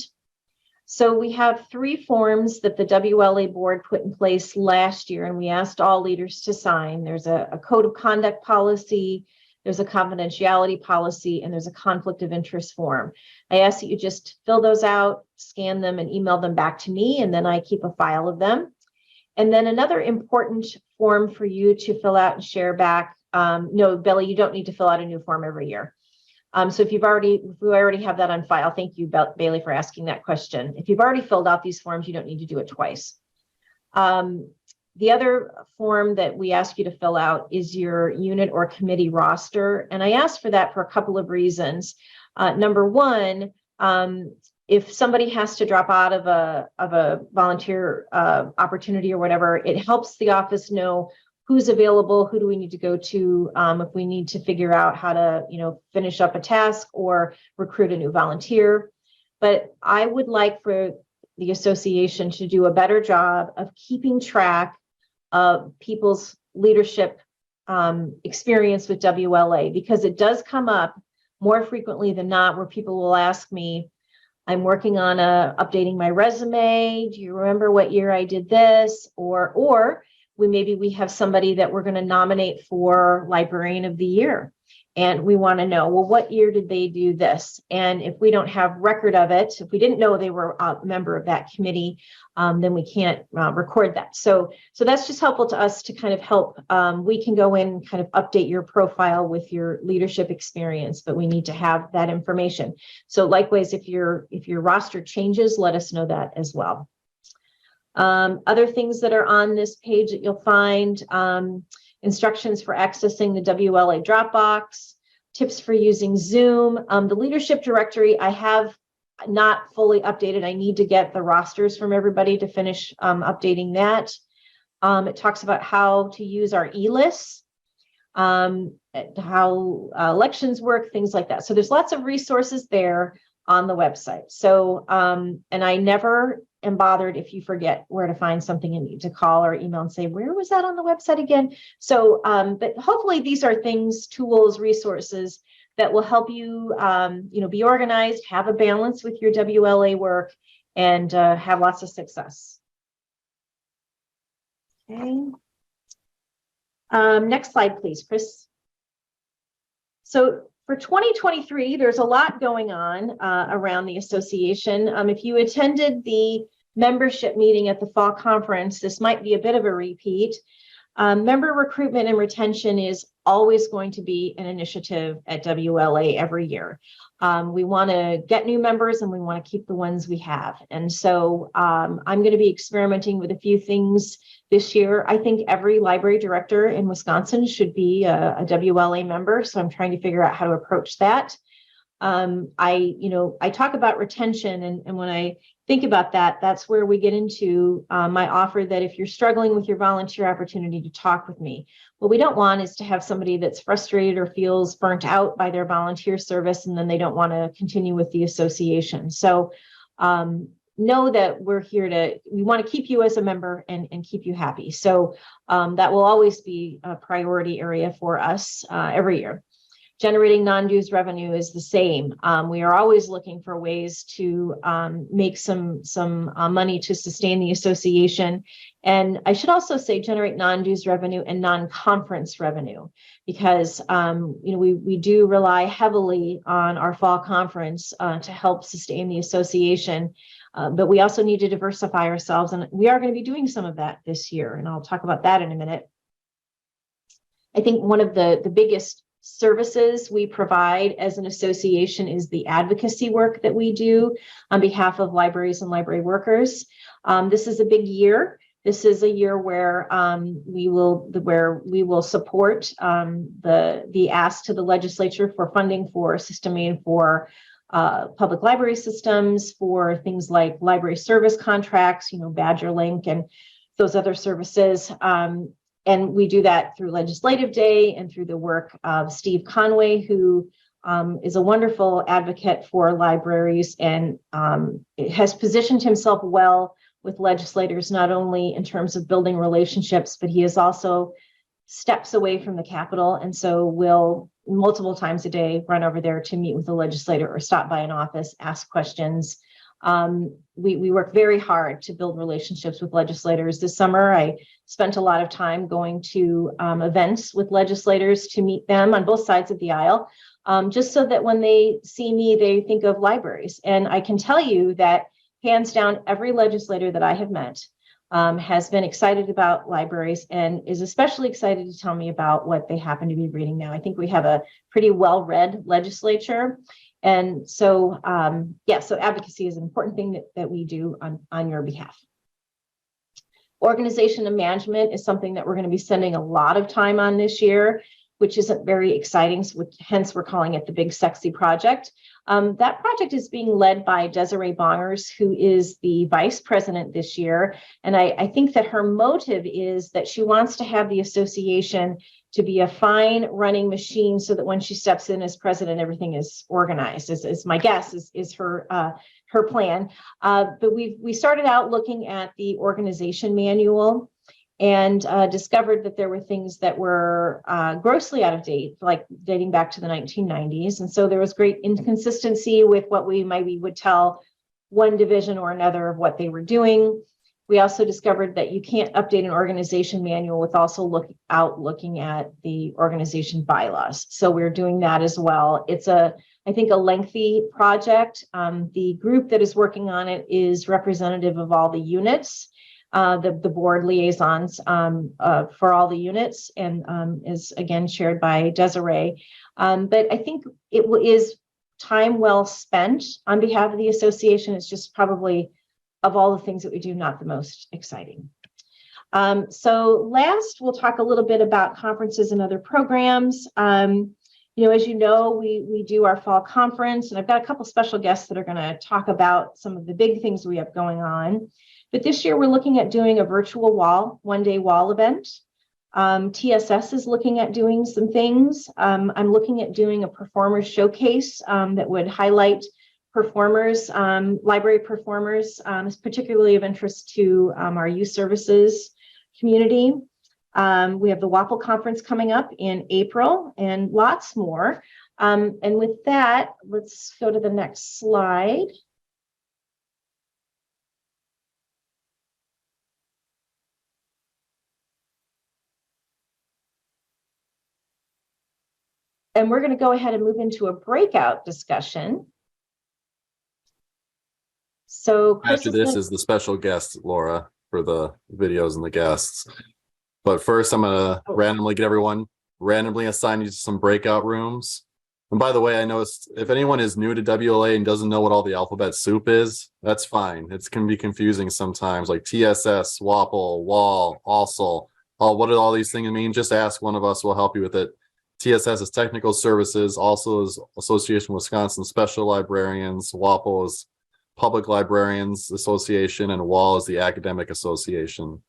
So we have 3 forms that the WLA board put in place last year, and we asked all leaders to sign. There's a code of conduct policy, there's a confidentiality policy, and there's a conflict of interest form. I ask that you just fill those out, scan them, and email them back to me, and then I keep a file of them. And then another important form for you to fill out and share back. No, Billy, you don't need to fill out a new form every year. So if we already have that on file, thank you, Bailey, for asking that question. If you've already filled out these forms, you don't need to do it twice. The other form that we ask you to fill out is your unit or committee roster. And I asked for that for a couple of reasons. Number 1, if somebody has to drop out of a volunteer opportunity or whatever, it helps the office know who's available, who do we need to go to if we need to figure out how to, finish up a task or recruit a new volunteer. But I would like for the association to do a better job of keeping track of people's leadership experience with WLA, because it does come up more frequently than not where people will ask me, I'm working on updating my resume. Do you remember what year I did this? Or maybe we have somebody that we're going to nominate for Librarian of the Year. And we want to know, well, what year did they do this? And if we don't have record of it, if we didn't know they were a member of that committee, then we can't record that. So that's just helpful to us to kind of help. We can go in and kind of update your profile with your leadership experience, but we need to have that information. So likewise, if your roster changes, let us know that as well. Other things that are on this page that you'll find, instructions for accessing the WLA Dropbox, tips for using Zoom. The leadership directory, I have not fully updated. I need to get the rosters from everybody to finish updating that. It talks about how to use our e-lists, how elections work, things like that. So there's lots of resources there on the website. So, and I never am bothered if you forget where to find something and need to call or email and say, where was that on the website again? So, but hopefully these are things, tools, resources that will help you, be organized, have a balance with your WLA work, and have lots of success. Okay. Next slide, please, Chris. So for 2023, there's a lot going on around the association. If you attended the membership meeting at the fall conference, this might be a bit of a repeat. Member recruitment and retention is always going to be an initiative at WLA every year. We want to get new members and we want to keep the ones we have. And so I'm going to be experimenting with a few things this year. I think every library director in Wisconsin should be a WLA member. So I'm trying to figure out how to approach that. I talk about retention, and when I think about that, that's where we get into my offer that if you're struggling with your volunteer opportunity, to talk with me. What we don't want is to have somebody that's frustrated or feels burnt out by their volunteer service, and then they don't want to continue with the association. So know that we're here we want to keep you as a member and keep you happy. So that will always be a priority area for us every year. Generating non-dues revenue is the same. We are always looking for ways to make some money to sustain the association. And I should also say generate non-dues revenue and non-conference revenue, because we do rely heavily on our fall conference to help sustain the association. But we also need to diversify ourselves, and we are going to be doing some of that this year. And I'll talk about that in a minute. I think one of the biggest services we provide as an association is the advocacy work that we do on behalf of libraries and library workers. This is a big year. This is a year where we will support the ask to the legislature for funding for systeming for public library systems, for things like library service contracts, Badger Link and those other services. And we do that through Legislative Day and through the work of Steve Conway, who is a wonderful advocate for libraries and has positioned himself well with legislators, not only in terms of building relationships, but he is also steps away from the Capitol. And so will multiple times a day run over there to meet with the legislator or stop by an office, ask questions. We work very hard to build relationships with legislators. This summer, I spent a lot of time going to events with legislators to meet them on both sides of the aisle, just so that when they see me, they think of libraries. And I can tell you that hands down, every legislator that I have met has been excited about libraries and is especially excited to tell me about what they happen to be reading now. I think we have a pretty well-read legislature. And so, so advocacy is an important thing that we do on your behalf. Organization and management is something that we're going to be spending a lot of time on this year, which isn't very exciting. So hence, we're calling it the Big Sexy Project. That project is being led by Desiree Bongers, who is the vice president this year. And I think that her motive is that she wants to have the association to be a fine running machine so that when she steps in as president, everything is organized, is my guess, is her plan. But we started out looking at the organization manual and discovered that there were things that were grossly out of date, like dating back to the 1990s. And so there was great inconsistency with what we would tell one division or another of what they were doing. We also discovered that you can't update an organization manual with also looking at the organization bylaws. So we're doing that as well. It's I think a lengthy project. The group that is working on it is representative of all the units, the board liaisons for all the units, and is again chaired by Desiree. But I think it is time well spent on behalf of the association. It's just probably, of all the things that we do, not the most exciting. So last, we'll talk a little bit about conferences and other programs. As you know, we do our fall conference, and I've got a couple special guests that are going to talk about some of the big things we have going on. But this year, we're looking at doing a virtual one-day wall event. TSS is looking at doing some things. I'm looking at doing a performer showcase that would highlight performers, library performers, is particularly of interest to our youth services community. We have the WAPL conference coming up in April and lots more. And with that, let's go to the next slide. And we're going to go ahead and move into a breakout discussion. So Chris After this is the special guest, Laura, for the videos and the guests. But first, I'm going to randomly assign you to some breakout rooms. And by the way, I noticed if anyone is new to WLA and doesn't know what all the alphabet soup is, that's fine. It can be confusing sometimes, like TSS, WAPL, WAL, ALSL. What do all these things mean? Just ask one of us, we'll help you with it. TSS is Technical Services, also is Association of Wisconsin Special Librarians, WAPL is Public Librarians Association, and WAL is the Academic Association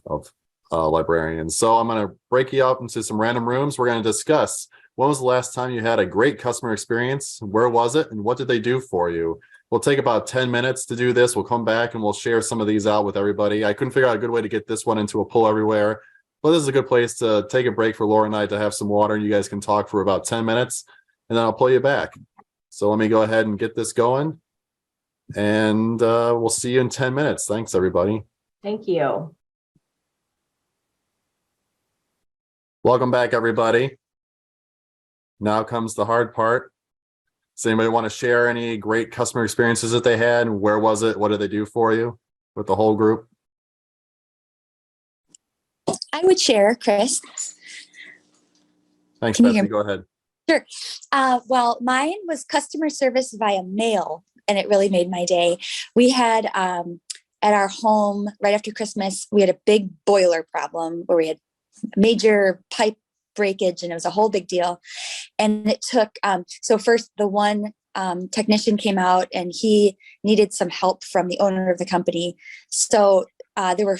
of Librarians. So I'm going to break you up into some random rooms. We're going to discuss when was the last time you had a great customer experience, where was it, and what did they do for you? We'll take about 10 minutes to do this. We'll come back and we'll share some of these out with everybody. I couldn't figure out a good way to get this one into a pull everywhere. Well, this is a good place to take a break for Laura and I to have some water, and you guys can talk for about 10 minutes, and then I'll pull you back. So let me go ahead and get this going, and we'll see you in 10 minutes. Thanks, everybody. Thank you. Welcome back, everybody. Now comes the hard part. Does anybody want to share any great customer experiences that they had? Where was it? What did they do for you with the whole group? I would share, Chris. Thanks, Can you Betsy. hear me? Go ahead. Sure. Well, mine was customer service via mail, and it really made my day. We had at our home right after Christmas, we had a big boiler problem where we had major pipe breakage, and it was a whole big deal. And it took, so first the one technician came out and he needed some help from the owner of the company. So there were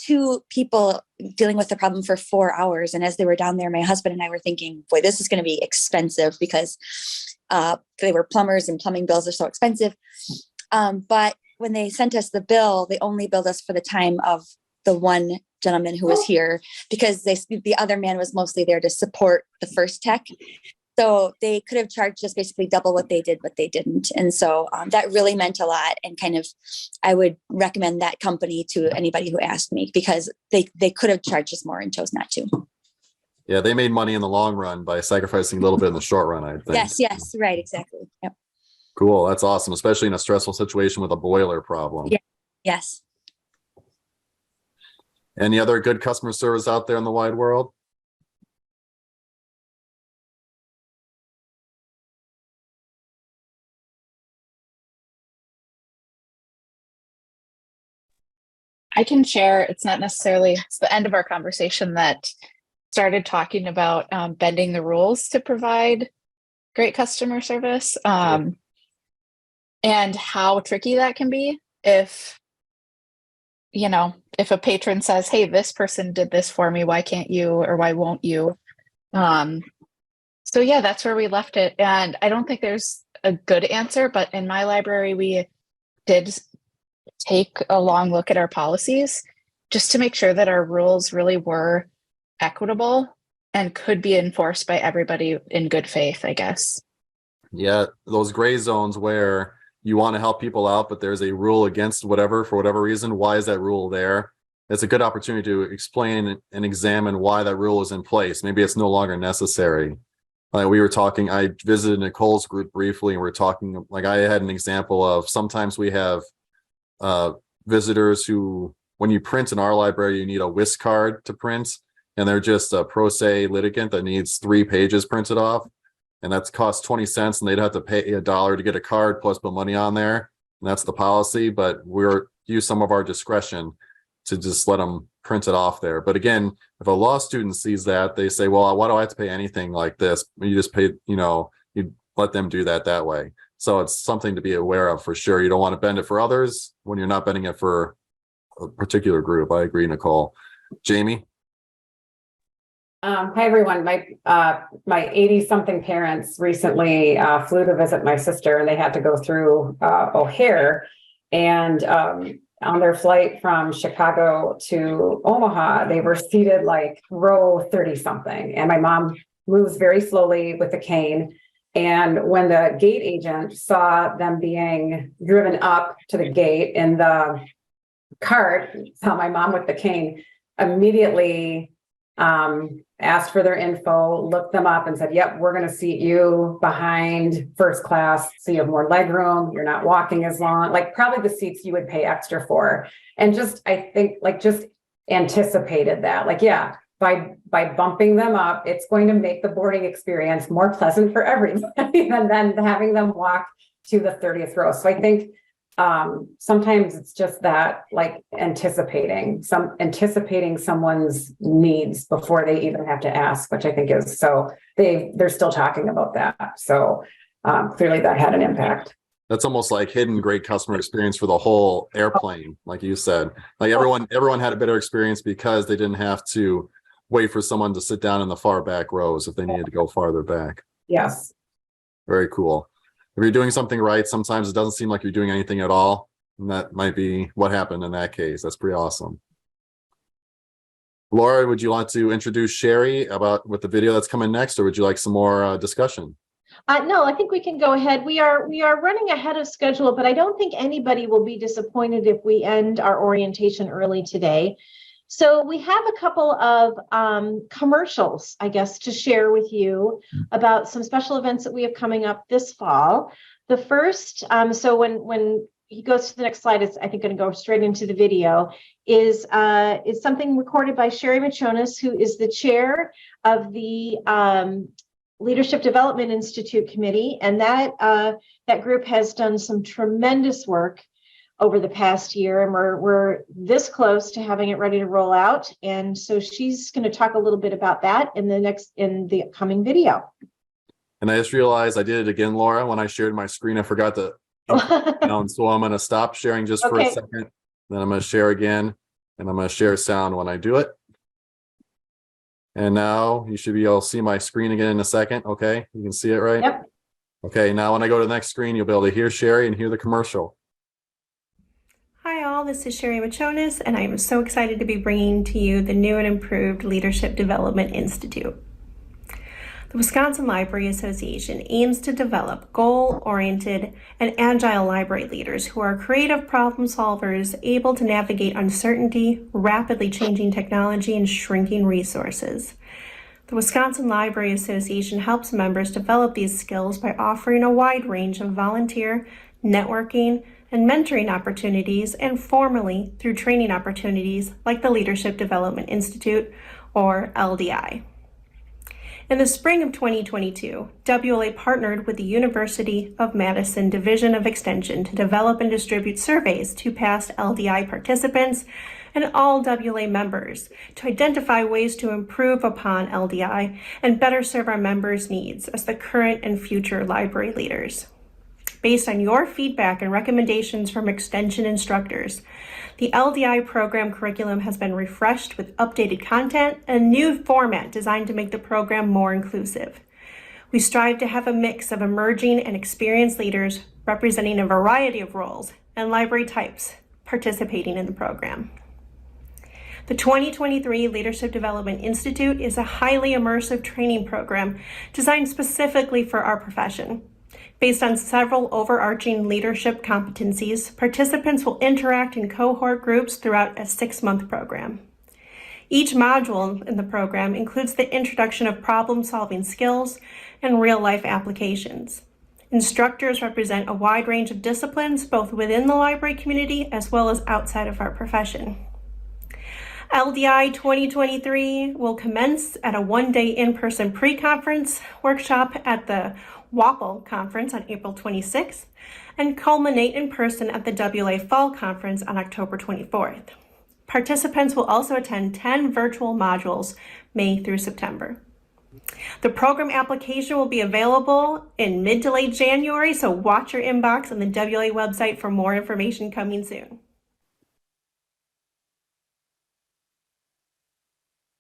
two people dealing with the problem for 4 hours. And as they were down there, my husband and I were thinking, boy, this is going to be expensive because they were plumbers and plumbing bills are so expensive. But when they sent us the bill, they only billed us for the time of the one gentleman who was here, because the other man was mostly there to support the first tech. So they could have charged us basically double what they did, but they didn't. And so that really meant a lot. And kind of, I would recommend that company to anybody who asked me, because they could have charged us more and chose not to. Yeah, they made money in the long run by sacrificing a little bit in the short run, I think. Yes, right, exactly. Yep. Cool, that's awesome, especially in a stressful situation with a boiler problem. Yeah. Yes. Any other good customer service out there in the wide world? I can share. It's the end of our conversation that started talking about bending the rules to provide great customer service, and how tricky that can be if a patron says, hey, this person did this for me, why can't you, or why won't you? So yeah, that's where we left it. And I don't think there's a good answer, but in my library, we did take a long look at our policies just to make sure that our rules really were equitable and could be enforced by everybody in good faith, I guess. Yeah, those gray zones where you want to help people out, but there's a rule against whatever, for whatever reason. Why is that rule there? It's a good opportunity to explain and examine why that rule is in place. Maybe it's no longer necessary. We were talking, I visited Nicole's group briefly, and we we're talking, like, I had an example of sometimes we have visitors who, when you print in our library, you need a WIS card to print, and they're just a pro se litigant that needs 3 pages printed off, and that's cost 20 cents, and they'd have to pay $1 to get a card plus put money on there, and that's the policy. But we're use some of our discretion to just let them print it off there. But again, if a law student sees that, they say, well, why do I have to pay anything like this? You just pay, you let them do that way. So it's something to be aware of for sure. You don't want to bend it for others when you're not bending it for a particular group. I agree, Nicole. Jamie? Hi, everyone. My 80-something parents recently flew to visit my sister, and they had to go through O'Hare. And on their flight from Chicago to Omaha, they were seated like row 30-something. And my mom moves very slowly with a cane. And when the gate agent saw them being driven up to the gate in the cart, saw my mom with the cane, immediately asked for their info, looked them up and said, yep, we're going to seat you behind first class so you have more leg room. You're not walking as long, like probably the seats you would pay extra for. And just, I think, like, just anticipated that, like, yeah, by bumping them up, it's going to make the boarding experience more pleasant for everybody and then having them walk to the 30th row. So I think sometimes it's just that, like, anticipating someone's needs before they even have to ask, which I think is, so they're still talking about that. So clearly that had an impact. That's almost like hidden great customer experience for the whole airplane. Like you said, like everyone had a better experience because they didn't have to wait for someone to sit down in the far back rows if they needed to go farther back. Yes. Very cool. If you're doing something right, sometimes it doesn't seem like you're doing anything at all. And that might be what happened in that case. That's pretty awesome. Laura, would you like to introduce Sherry with the video that's coming next, or would you like some more discussion? No, I think we can go ahead. We are running ahead of schedule, but I don't think anybody will be disappointed if we end our orientation early today. So we have a couple of commercials, I guess, to share with you about some special events that we have coming up this fall. The first, so when he goes to the next slide, it's, I think, going to go straight into the video, is something recorded by Sherry Machonis, who is the chair of the Leadership Development Institute Committee. And that group has done some tremendous work over the past year, and we're this close to having it ready to roll out. And so she's going to talk a little bit about that in the upcoming video. And I just realized I did it again, Laura. When I shared my screen, I forgot to sound. So I'm going to stop sharing just for a Okay. second. Then I'm going to share again, and I'm going to share sound when I do it. And now you should be able to see my screen again in a second. Okay, you can see it, right? Yep. Okay, now when I go to the next screen, you'll be able to hear Sherry and hear the commercial. Hi all, this is Sherry Machonis, and I am so excited to be bringing to you the new and improved Leadership Development Institute. The Wisconsin Library Association aims to develop goal-oriented and agile library leaders who are creative problem solvers able to navigate uncertainty, rapidly changing technology, and shrinking resources. The Wisconsin Library Association helps members develop these skills by offering a wide range of volunteer, networking, and mentoring opportunities, and formally through training opportunities like the Leadership Development Institute, or LDI. In the spring of 2022, WLA partnered with the University of Madison Division of Extension to develop and distribute surveys to past LDI participants and all WLA members to identify ways to improve upon LDI and better serve our members' needs as the current and future library leaders. Based on your feedback and recommendations from Extension instructors, the LDI program curriculum has been refreshed with updated content and a new format designed to make the program more inclusive. We strive to have a mix of emerging and experienced leaders representing a variety of roles and library types participating in the program. The 2023 Leadership Development Institute is a highly immersive training program designed specifically for our profession. Based on several overarching leadership competencies, participants will interact in cohort groups throughout a 6-month program. Each module in the program includes the introduction of problem-solving skills and real-life applications. Instructors represent a wide range of disciplines, both within the library community as well as outside of our profession. LDI 2023 will commence at a 1-day in-person pre-conference workshop at the WAPL conference on April 26th and culminate in person at the WLA Fall Conference on October 24th. Participants will also attend 10 virtual modules May through September. The program application will be available in mid to late January, so watch your inbox on the WLA website for more information coming soon.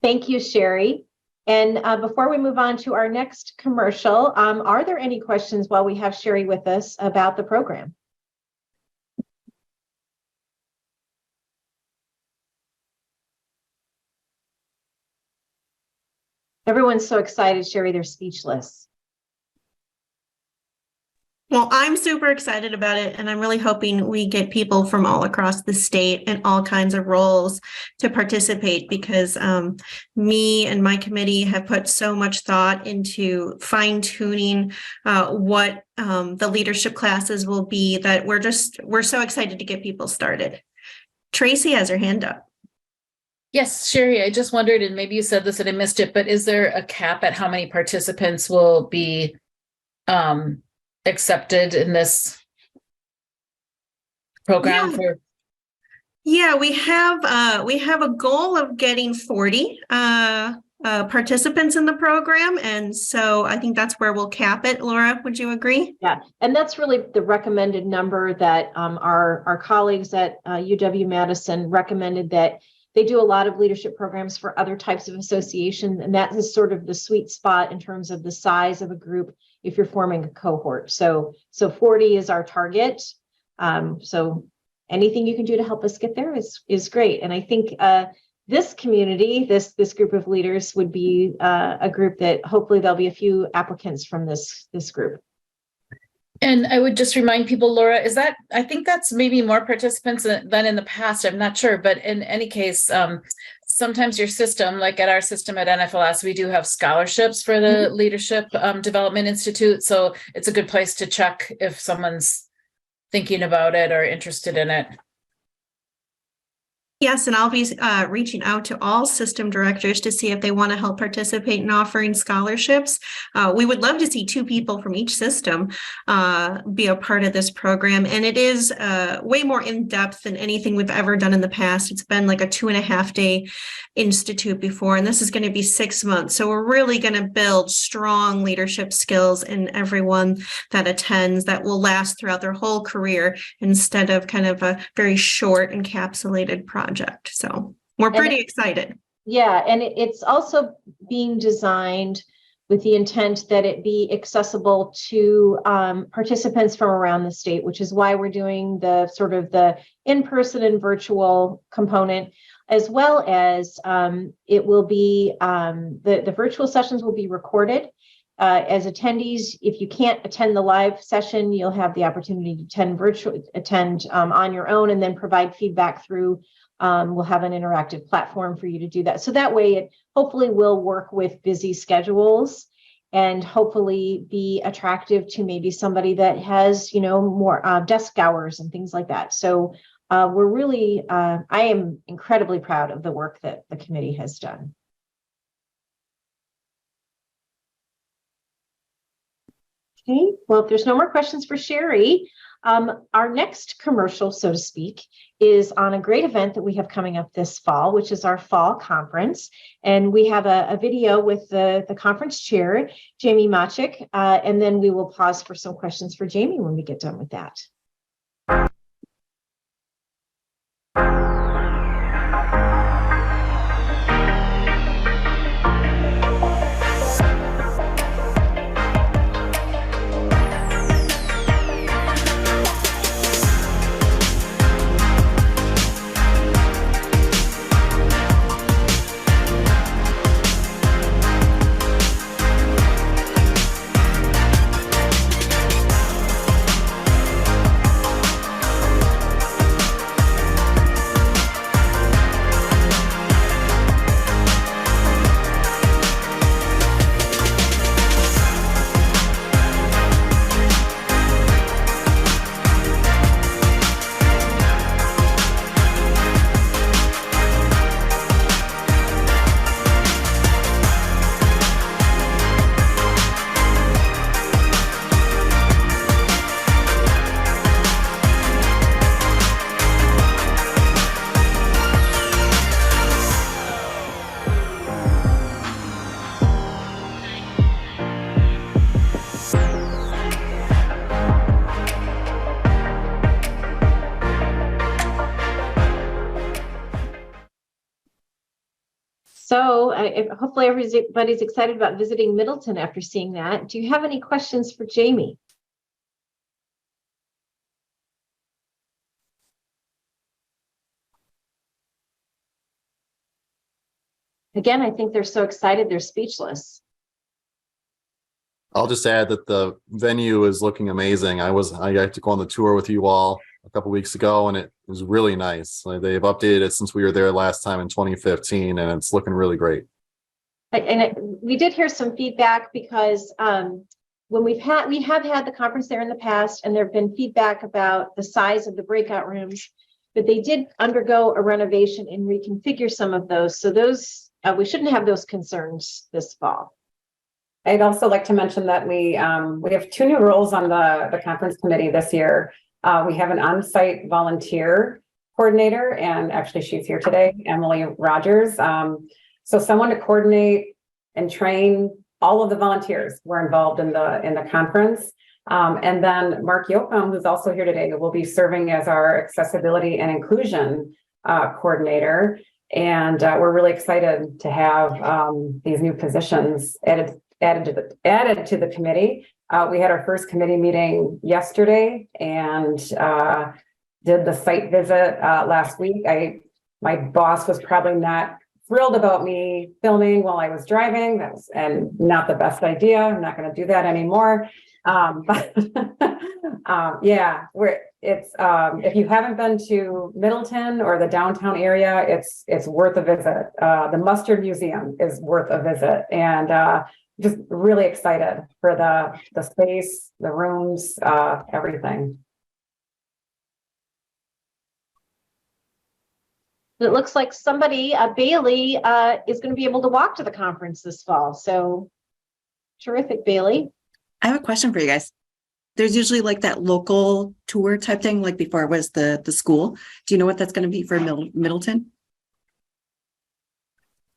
Thank you, Sherry. And before we move on to our next commercial, are there any questions while we have Sherry with us about the program? Everyone's so excited, Sherry, they're speechless. Well, I'm super excited about it, and I'm really hoping we get people from all across the state and all kinds of roles to participate, because me and my committee have put so much thought into fine-tuning what the leadership classes will be, that we're so excited to get people started. Tracy has her hand up. Yes, Sherry, I just wondered, and maybe you said this and I missed it, but is there a cap at how many participants will be accepted in this program? Yeah, we have a goal of getting 40 participants in the program, and so I think that's where we'll cap it. Laura, would you agree? Yeah, and that's really the recommended number that our colleagues at UW-Madison recommended, that they do a lot of leadership programs for other types of associations, and that is sort of the sweet spot in terms of the size of a group if you're forming a cohort. So 40 is our target. So anything you can do to help us get there is great. And I think this community, this group of leaders would be a group that hopefully there'll be a few applicants from this group. And I would just remind people, Laura, I think that's maybe more participants than in the past. I'm not sure, but in any case, sometimes your system, like at our system at NFLS, we do have scholarships for the Leadership Development Institute. So it's a good place to check if someone's thinking about it or interested in it. Yes, and I'll be reaching out to all system directors to see if they want to help participate in offering scholarships. We would love to see 2 people from each system be a part of this program. And it is way more in depth than anything we've ever done in the past. It's been like a 2.5-day institute before, and this is going to be 6 months. So we're really going to build strong leadership skills in everyone that attends that will last throughout their whole career instead of kind of a very short encapsulated project. So we're pretty excited. Yeah, and it's also being designed with the intent that it be accessible to participants from around the state, which is why we're doing the sort of the in-person and virtual component, as well as it will be the virtual sessions will be recorded. As attendees, if you can't attend the live session, you'll have the opportunity to attend on your own and then provide feedback through. We'll have an interactive platform for you to do that. So that way it hopefully will work with busy schedules and hopefully be attractive to maybe somebody that has, more desk hours and things like that. So we're really, I am incredibly proud of the work that the committee has done. Okay, well, if there's no more questions for Sherry, our next commercial, so to speak, is on a great event that we have coming up this fall, which is our fall conference. And we have a video with the conference chair, Jamie Machik, and then we will pause for some questions for Jamie when we get done with that. So hopefully everybody's excited about visiting Middleton after seeing that. Do you have any questions for Jamie? Again, I think they're so excited, they're speechless. I'll just add that the venue is looking amazing. I got to go on the tour with you all a couple weeks ago, and it was really nice. They've updated it since we were there last time in 2015, and it's looking really great. And we did hear some feedback because when we have had the conference there in the past, and there have been feedback about the size of the breakout rooms, but they did undergo a renovation and reconfigure some of those. So those we shouldn't have those concerns this fall. I'd also like to mention that we have 2 new roles on the conference committee this year. We have an on-site volunteer coordinator, and actually she's here today, Emily Rogers. So someone to coordinate and train all of the volunteers who are involved in the conference. And then Mark Yoakum, who's also here today, will be serving as our accessibility and inclusion coordinator. And we're really excited to have these new positions added to the committee. We had our first committee meeting yesterday and did the site visit last week. My boss was probably not thrilled about me filming while I was driving. And not the best idea. I'm not going to do that anymore. But yeah, if you haven't been to Middleton or the downtown area, it's worth a visit. The Mustard Museum is worth a visit, and just really excited for the space, the rooms, everything. It looks like somebody, Bailey, is going to be able to walk to the conference this fall. So terrific, Bailey. I have a question for you guys. There's usually like that local tour type thing, like before it was the school. Do you know what that's going to be for Middleton?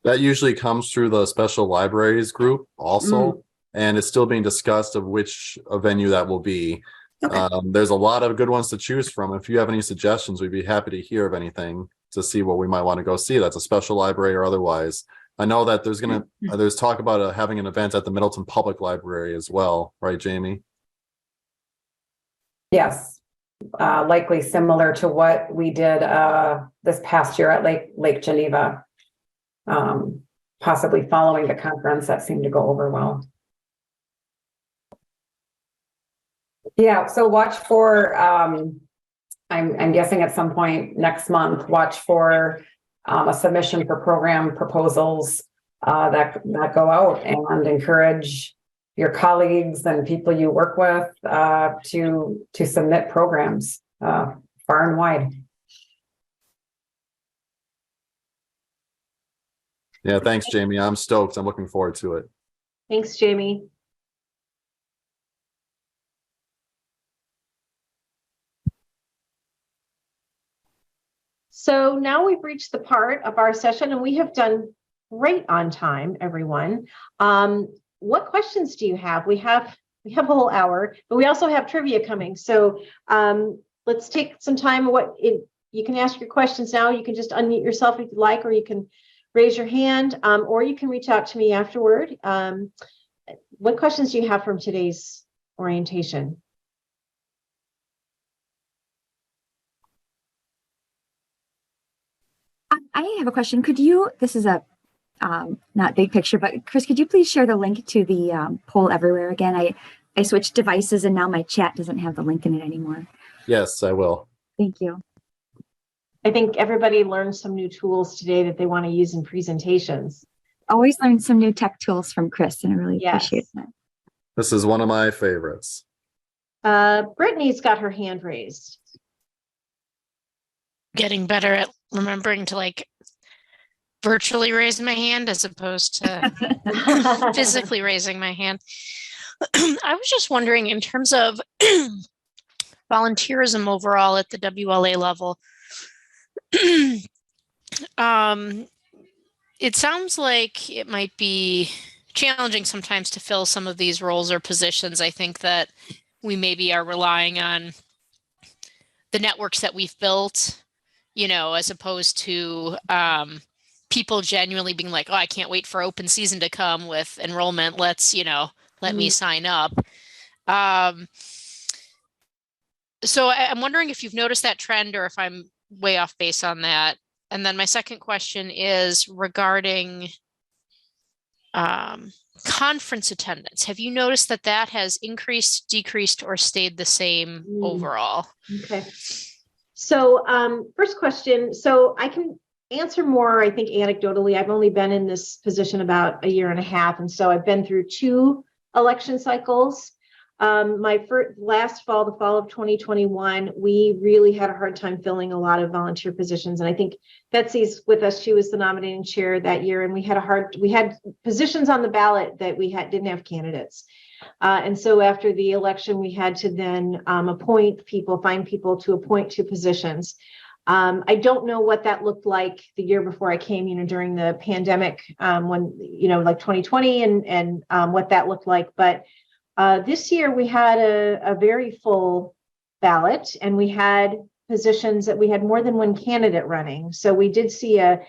That usually comes through the special libraries group also, and it's still being discussed of which venue that will be. Okay. There's a lot of good ones to choose from. If you have any suggestions, we'd be happy to hear of anything to see what we might want to go see. That's a special library or otherwise. I know that there's talk about having an event at the Middleton Public Library as well, right, Jamie? Yes, likely similar to what we did this past year at Lake Geneva. Possibly following the conference, that seemed to go over well. Yeah, so watch for, I'm guessing at some point next month, watch for a submission for program proposals that go out, and encourage your colleagues and people you work with to submit programs far and wide. Yeah, thanks, Jamie. I'm stoked. I'm looking forward to it. Thanks, Jamie. So now we've reached the part of our session, and we have done great on time, everyone. What questions do you have? We have a whole hour, but we also have trivia coming. So let's take some time. You can ask your questions now. You can just unmute yourself if you'd like, or you can raise your hand, or you can reach out to me afterward. What questions do you have from today's orientation? I have a question. This is a not big picture, but Chris, could you please share the link to the poll everywhere again? I switched devices and now my chat doesn't have the link in it anymore. Yes, I will. Thank you. I think everybody learned some new tools today that they want to use in presentations. Always learn some new tech tools from Chris, and I really appreciate that. This is one of my favorites. Brittany's got her hand raised. Getting better at remembering to virtually raise my hand as opposed to physically raising my hand. I was just wondering, in terms of volunteerism overall at the WLA level, it sounds like it might be challenging sometimes to fill some of these roles or positions. I think that we maybe are relying on the networks that we've built, as opposed to people genuinely being like, oh, I can't wait for open season to come with enrollment. Let's, let me sign up. So I'm wondering if you've noticed that trend or if I'm way off base on that. And then my second question is regarding conference attendance. Have you noticed that has increased, decreased, or stayed the same overall? Okay. So first question. So I can answer more, I think, anecdotally. I've only been in this position about a year and a half. And so I've been through 2 election cycles. My last fall, the fall of 2021, we really had a hard time filling a lot of volunteer positions. And I think Betsy's with us. She was the nominating chair that year. And we had positions on the ballot that didn't have candidates. And so after the election, we had to then find people to appoint to positions. I don't know what that looked like the year before I came, during the pandemic, when, like 2020 and what that looked like. But this year we had a very full ballot, and we had positions that we had more than one candidate running. So we did see an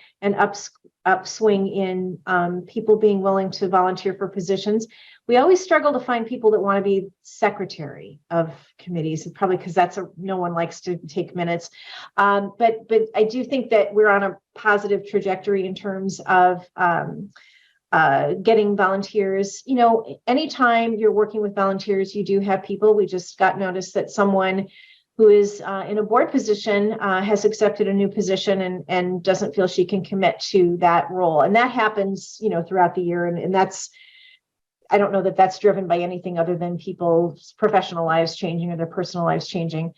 upswing in people being willing to volunteer for positions. We always struggle to find people that want to be secretary of committees, probably because no one likes to take minutes. But I do think that we're on a positive trajectory in terms of getting volunteers. Anytime you're working with volunteers, you do have people. We just got notice that someone who is in a board position has accepted a new position and doesn't feel she can commit to that role. And that happens, throughout the year. And I don't know that that's driven by anything other than people's professional lives changing or their personal lives changing.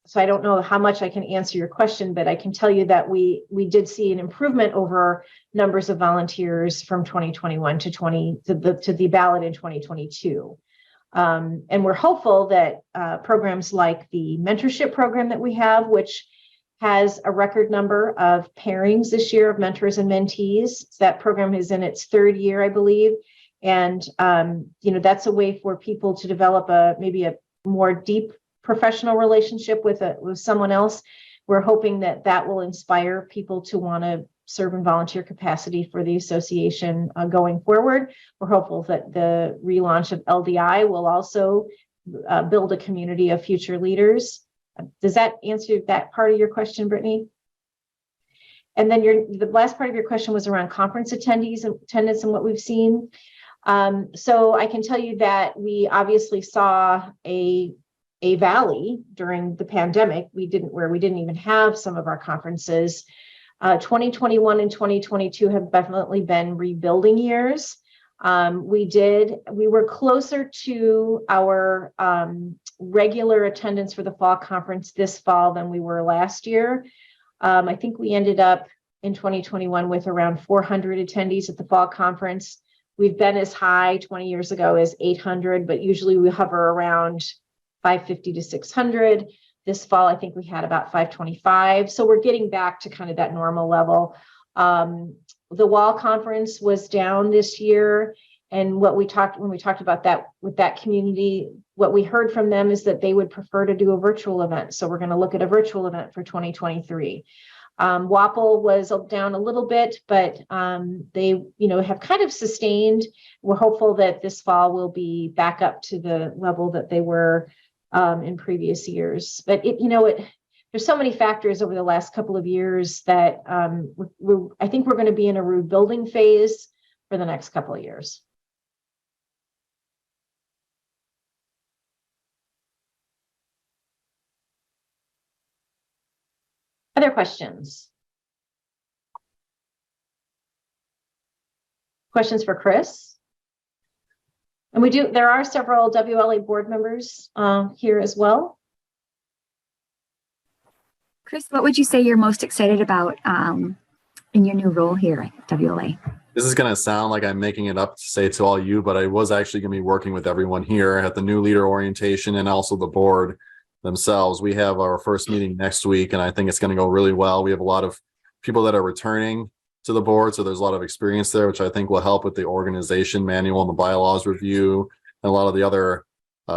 so I don't know how much I can answer your question, but I can tell you that we did see an improvement over numbers of volunteers from 2021 to the ballot in 2022. And we're hopeful that programs like the mentorship program that we have, which has a record number of pairings this year of mentors and mentees. That program is in its third year, I believe. And, that's a way for people to develop maybe a more deep professional relationship with someone else. We're hoping that will inspire people to want to serve in volunteer capacity for the association going forward. We're hopeful that the relaunch of LDI will also build a community of future leaders. Does that answer that part of your question, Brittany? And then the last part of your question was around conference attendance and what we've seen. So I can tell you that we obviously saw a valley during the pandemic. We didn't even have some of our conferences. 2021 and 2022 have definitely been rebuilding years. We were closer to our regular attendance for the fall conference this fall than we were last year. I think we ended up in 2021 with around 400 attendees at the fall conference. We've been as high 20 years ago as 800, but usually we hover around 550 to 600. This fall, I think we had about 525. So we're getting back to kind of that normal level. The WAL conference was down this year. And when we talked about that with that community, what we heard from them is that they would prefer to do a virtual event. So we're going to look at a virtual event for 2023. WAPL was down a little bit, but they, have kind of sustained. We're hopeful that this fall will be back up to the level that they were in previous years. But there's so many factors over the last couple of years that I think we're going to be in a rebuilding phase for the next couple of years. Other questions? Questions for Chris? And there are several WLA board members here as well. Chris, what would you say you're most excited about in your new role here at WLA? This is going to sound like I'm making it up to say to all you, but I was actually going to be working with everyone here at the new leader orientation and also the board themselves. We have our first meeting next week, and I think it's going to go really well. We have a lot of people that are returning to the board, so there's a lot of experience there, which I think will help with the organization manual and the bylaws review and a lot of the other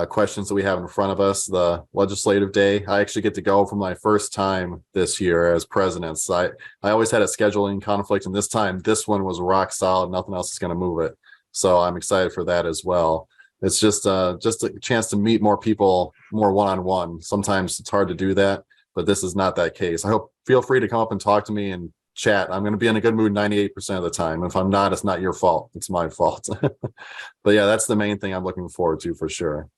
questions that we have in front of us. The legislative day, I actually get to go for my first time this year as president. So I always had a scheduling conflict, and this one was rock solid. Nothing else is going to move it. So I'm excited for that as well. It's just a chance to meet more people, more one-on-one. Sometimes it's hard to do that, but this is not that case. Feel free to come up and talk to me and chat. I'm going to be in a good mood 98% of the time. If I'm not, it's not your fault. It's my fault. But yeah, that's the main thing I'm looking forward to for sure.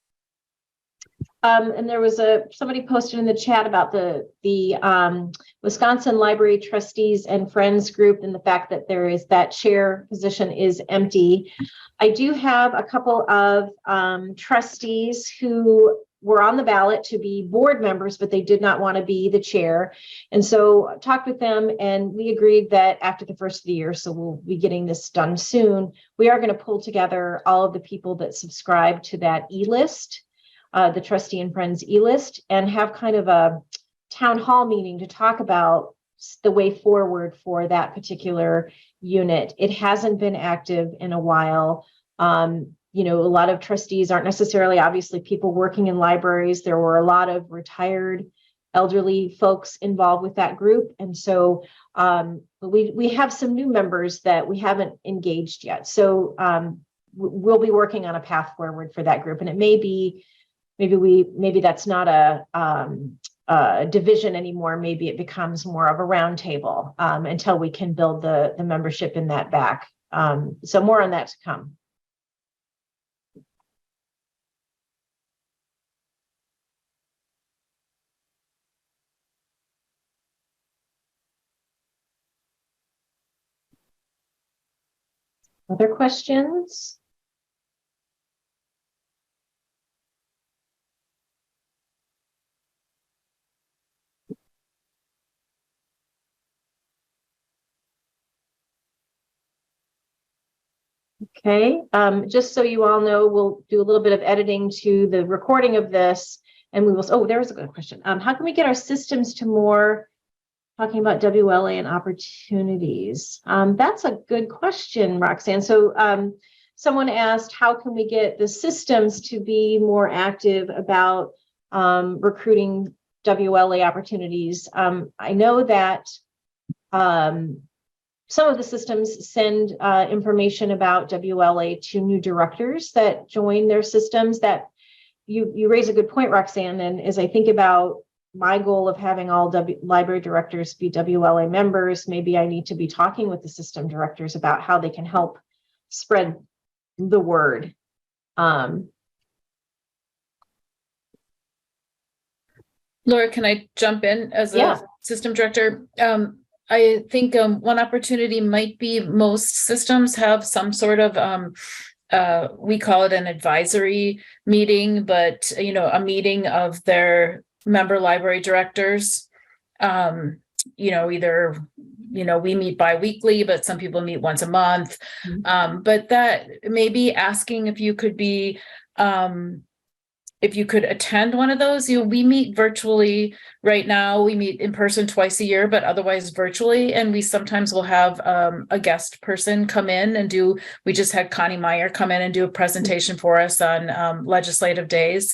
And there was somebody posted in the chat about the Wisconsin Library Trustees and Friends group and the fact that that chair position is empty. I do have a couple of trustees who were on the ballot to be board members, but they did not want to be the chair. And so I talked with them, and we agreed that after the first of the year, so we'll be getting this done soon, we are going to pull together all of the people that subscribe to that e-list, the Trustee and Friends e-list, and have kind of a town hall meeting to talk about the way forward for that particular unit. It hasn't been active in a while. A lot of trustees aren't necessarily obviously people working in libraries. There were a lot of retired elderly folks involved with that group. And so we have some new members that we haven't engaged yet. So we'll be working on a path forward for that group. And it may be, maybe that's not a division anymore. Maybe it becomes more of a round table until we can build the membership in that back. So more on that to come. Other questions? Okay, just so you all know, we'll do a little bit of editing to the recording of this, and we will, oh, there was a good question. How can we get our systems to more, talking about WLA and opportunities? That's a good question, Roxanne. So someone asked, how can we get the systems to be more active about recruiting WLA opportunities? I know that some of the systems send information about WLA to new directors that join their systems. That you raise a good point, Roxanne. And as I think about my goal of having all library directors be WLA members, maybe I need to be talking with the system directors about how they can help spread the word. Laura, can I jump in as a system director? I think one opportunity might be most systems have some sort of, we call it an advisory meeting, but a meeting of their member library directors. Either, we meet bi-weekly, but some people meet once a month. But that maybe asking if you could be, if you could attend one of those. We meet virtually right now. We meet in person twice a year, but otherwise virtually. And we sometimes will have a guest person come in and we just had Connie Meyer come in and do a presentation for us on legislative days.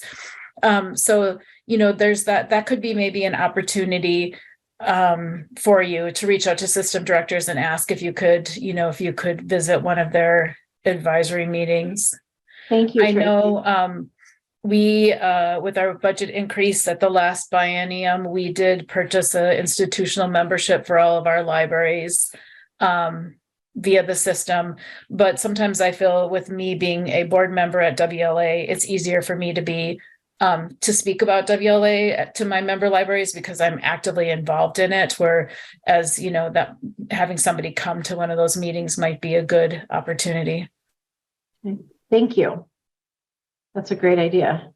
So, there's that could be maybe an opportunity for you to reach out to system directors and ask if you could visit one of their advisory meetings. Thank you. I know we, with our budget increase at the last biennium, we did purchase an institutional membership for all of our libraries via the system. But sometimes I feel with me being a board member at WLA, it's easier for me to be to speak about WLA to my member libraries because I'm actively involved in it. Whereas, that having somebody come to one of those meetings might be a good opportunity. Thank you. That's a great idea.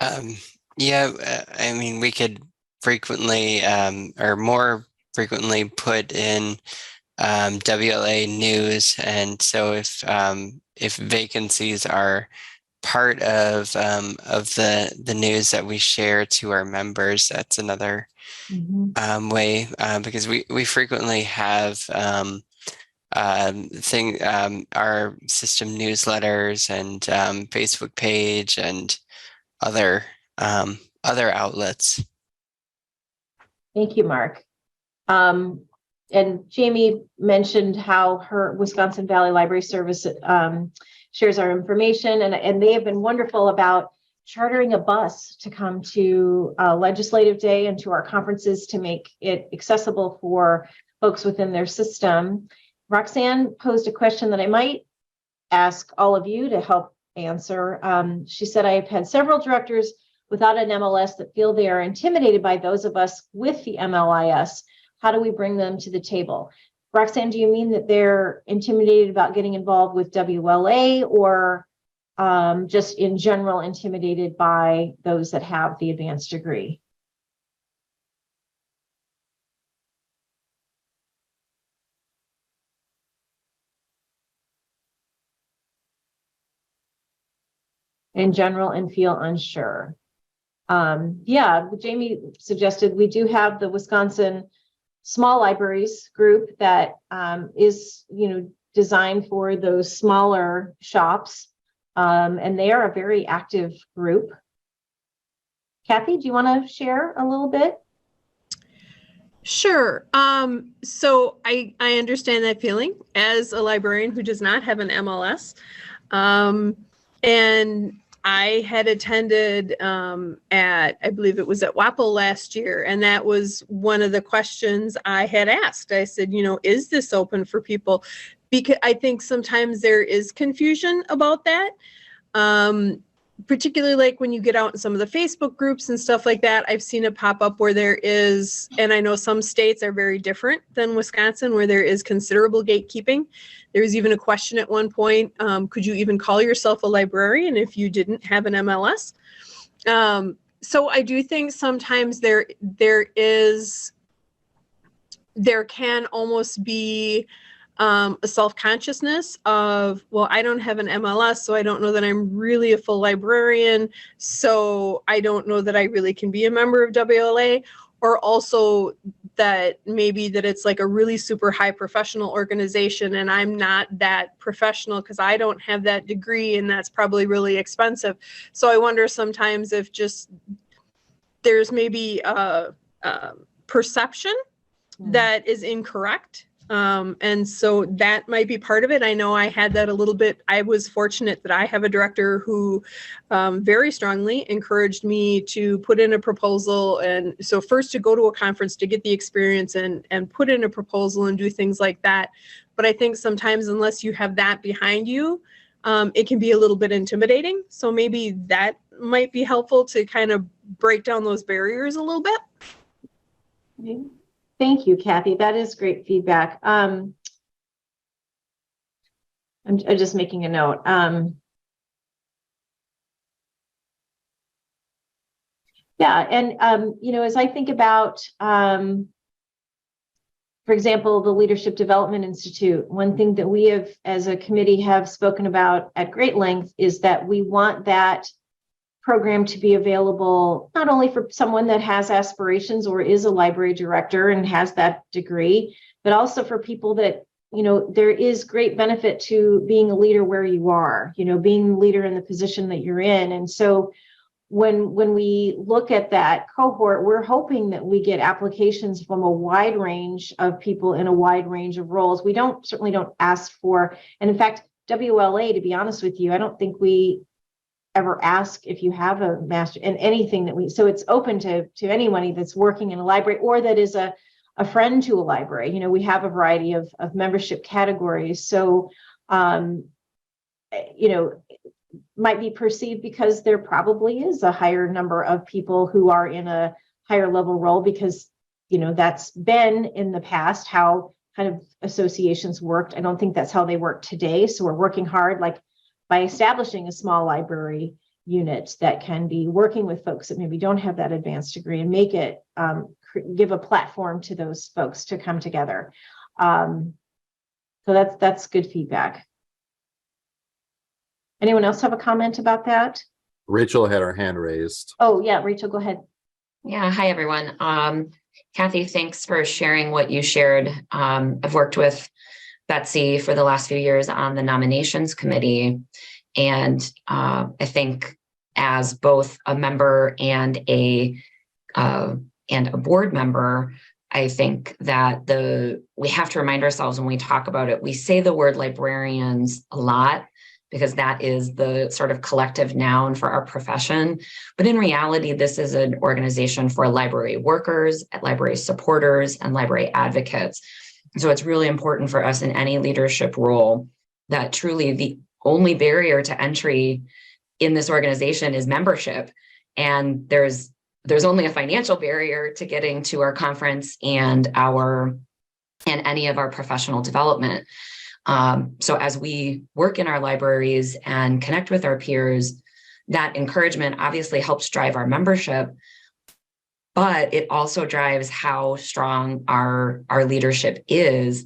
I mean, we could frequently or more frequently put in WLA news, and so if vacancies are part of the news that we share to our members, that's another way, because we frequently have our system newsletters and Facebook page and other outlets. Thank you, Mark. And Jamie mentioned how her Wisconsin Valley Library Service shares our information, and they have been wonderful about chartering a bus to come to Legislative Day and to our conferences to make it accessible for folks within their system. Roxanne posed a question that I might ask all of you to help answer. She said, I've had several directors without an MLS that feel they are intimidated by those of us with the MLIS. How do we bring them to the table? Roxanne, do you mean that they're intimidated about getting involved with WLA, or just in general intimidated by those that have the advanced degree? In general and feel unsure. Jamie suggested we do have the Wisconsin Small Libraries group that is, designed for those smaller shops, and they are a very active group. Kathy, do you want to share a little bit? Sure. So I understand that feeling as a librarian who does not have an MLS. And I had attended I believe it was at WAPL last year, and that was one of the questions I had asked. I said, is this open for people? Because I think sometimes there is confusion about that. Particularly like when you get out in some of the Facebook groups and stuff like that, I've seen it pop up where there is, and I know some states are very different than Wisconsin, where there is considerable gatekeeping. There was even a question at one point, could you even call yourself a librarian if you didn't have an MLS? So I do think sometimes there is there can almost be a self-consciousness of, well, I don't have an MLS, so I don't know that I'm really a full librarian. So I don't know that I really can be a member of WLA, or also that maybe that it's like a really super high professional organization and I'm not that professional because I don't have that degree and that's probably really expensive. So I wonder sometimes if just there's maybe a perception that is incorrect. And so that might be part of it. I know I had that a little bit. I was fortunate that I have a director who very strongly encouraged me to put in a proposal. And so first to go to a conference to get the experience and put in a proposal and do things like that. But I think sometimes unless you have that behind you, it can be a little bit intimidating. So maybe that might be helpful to kind of break down those barriers a little bit. Thank you, Kathy. That is great feedback. I'm just making a note. Yeah, and you know, as I think about, for example, the Leadership Development Institute, one thing that we have, as a committee, have spoken about at great length is that we want that program to be available not only for someone that has aspirations or is a library director and has that degree, but also for people that, you know, there is great benefit to being a leader where you are, you know, being a leader in the position that you're in. And so when we look at that cohort, we're hoping that we get applications from a wide range of people in a wide range of roles. We certainly don't ask for, and in fact, WLA, to be honest with you, I don't think we ever ask if you have a master in anything that so it's open to anyone that's working in a library or that is a friend to a library. You know, we have a variety of membership categories. So, you know, might be perceived because there probably is a higher number of people who are in a higher level role because, you know, that's been in the past how kind of associations worked. I don't think that's how they work today. So we're working hard, like by establishing a small library unit that can be working with folks that maybe don't have that advanced degree and make it, give a platform to those folks to come together. So that's good feedback. Anyone else have a comment about that? Rachel had her hand raised. Oh yeah, Rachel, go ahead. Yeah, hi everyone. Kathy, thanks for sharing what you shared. I've worked with Betsy for the last few years on the nominations committee. And I think as both a member and a board member, I think that we have to remind ourselves when we talk about it, we say the word librarians a lot because that is the sort of collective noun for our profession. But in reality, this is an organization for library workers, library supporters, and library advocates. So it's really important for us in any leadership role that truly the only barrier to entry in this organization is membership. And there's only a financial barrier to getting to our conference and any of our professional development. So as we work in our libraries and connect with our peers, that encouragement obviously helps drive our membership, but it also drives how strong our leadership is,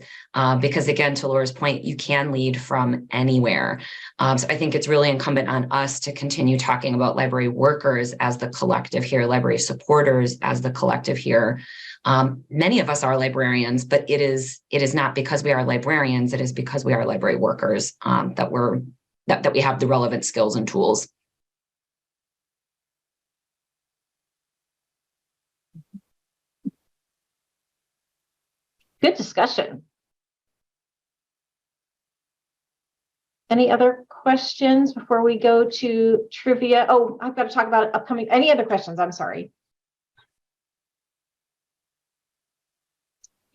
because again, to Laura's point, you can lead from anywhere. So I think it's really incumbent on us to continue talking about library workers as the collective here, library supporters as the collective here. Many of us are librarians, but it is not because we are librarians, it is because we are library workers that we have the relevant skills and tools. Good discussion. Any other questions before we go to trivia? Oh, I've got to talk about upcoming, any other questions? I'm sorry.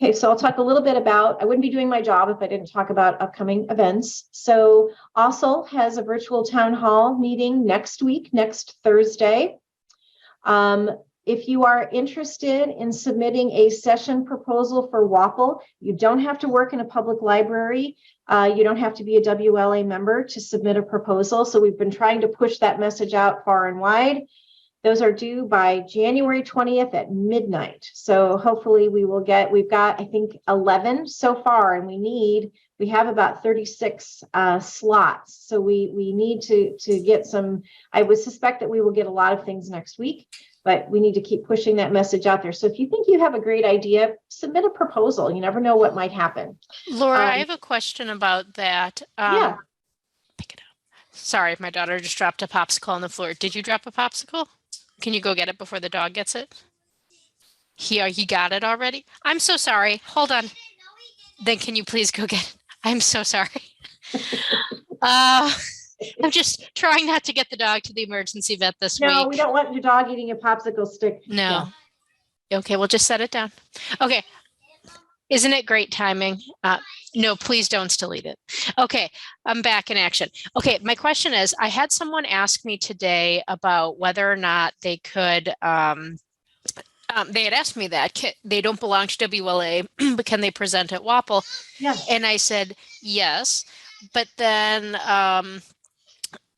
Okay, so I'll talk a little bit about, I wouldn't be doing my job if I didn't talk about upcoming events. So ASL has a virtual town hall meeting next week, next Thursday. If you are interested in submitting a session proposal for WAPL, you don't have to work in a public library. You don't have to be a WLA member to submit a proposal. So we've been trying to push that message out far and wide. Those are due by January 20th at midnight. So hopefully we've got, I think, 11 so far, and we have about 36 slots. So we need to get some, I would suspect that we will get a lot of things next week, but we need to keep pushing that message out there. So if you think you have a great idea, submit a proposal. You never know what might happen. Laura, I have a question about that. Yeah. Pick it up. Sorry, my daughter just dropped a popsicle on the floor. Did you drop a popsicle? Can you go get it before the dog gets it? He got it already? I'm so sorry. Hold on. Then can you please go get it? I'm so sorry. I'm just trying not to get the dog to the emergency vet this week. No, we don't want your dog eating a popsicle stick. No. Yeah. Okay, we'll just set it down. Okay. Isn't it great timing? No, please don't delete it. Okay, I'm back in action. Okay, my question is, I had someone ask me today about whether or not they could, they had asked me that, they don't belong to WLA, but can they present at WAPL? Yeah. And I said, yes, but then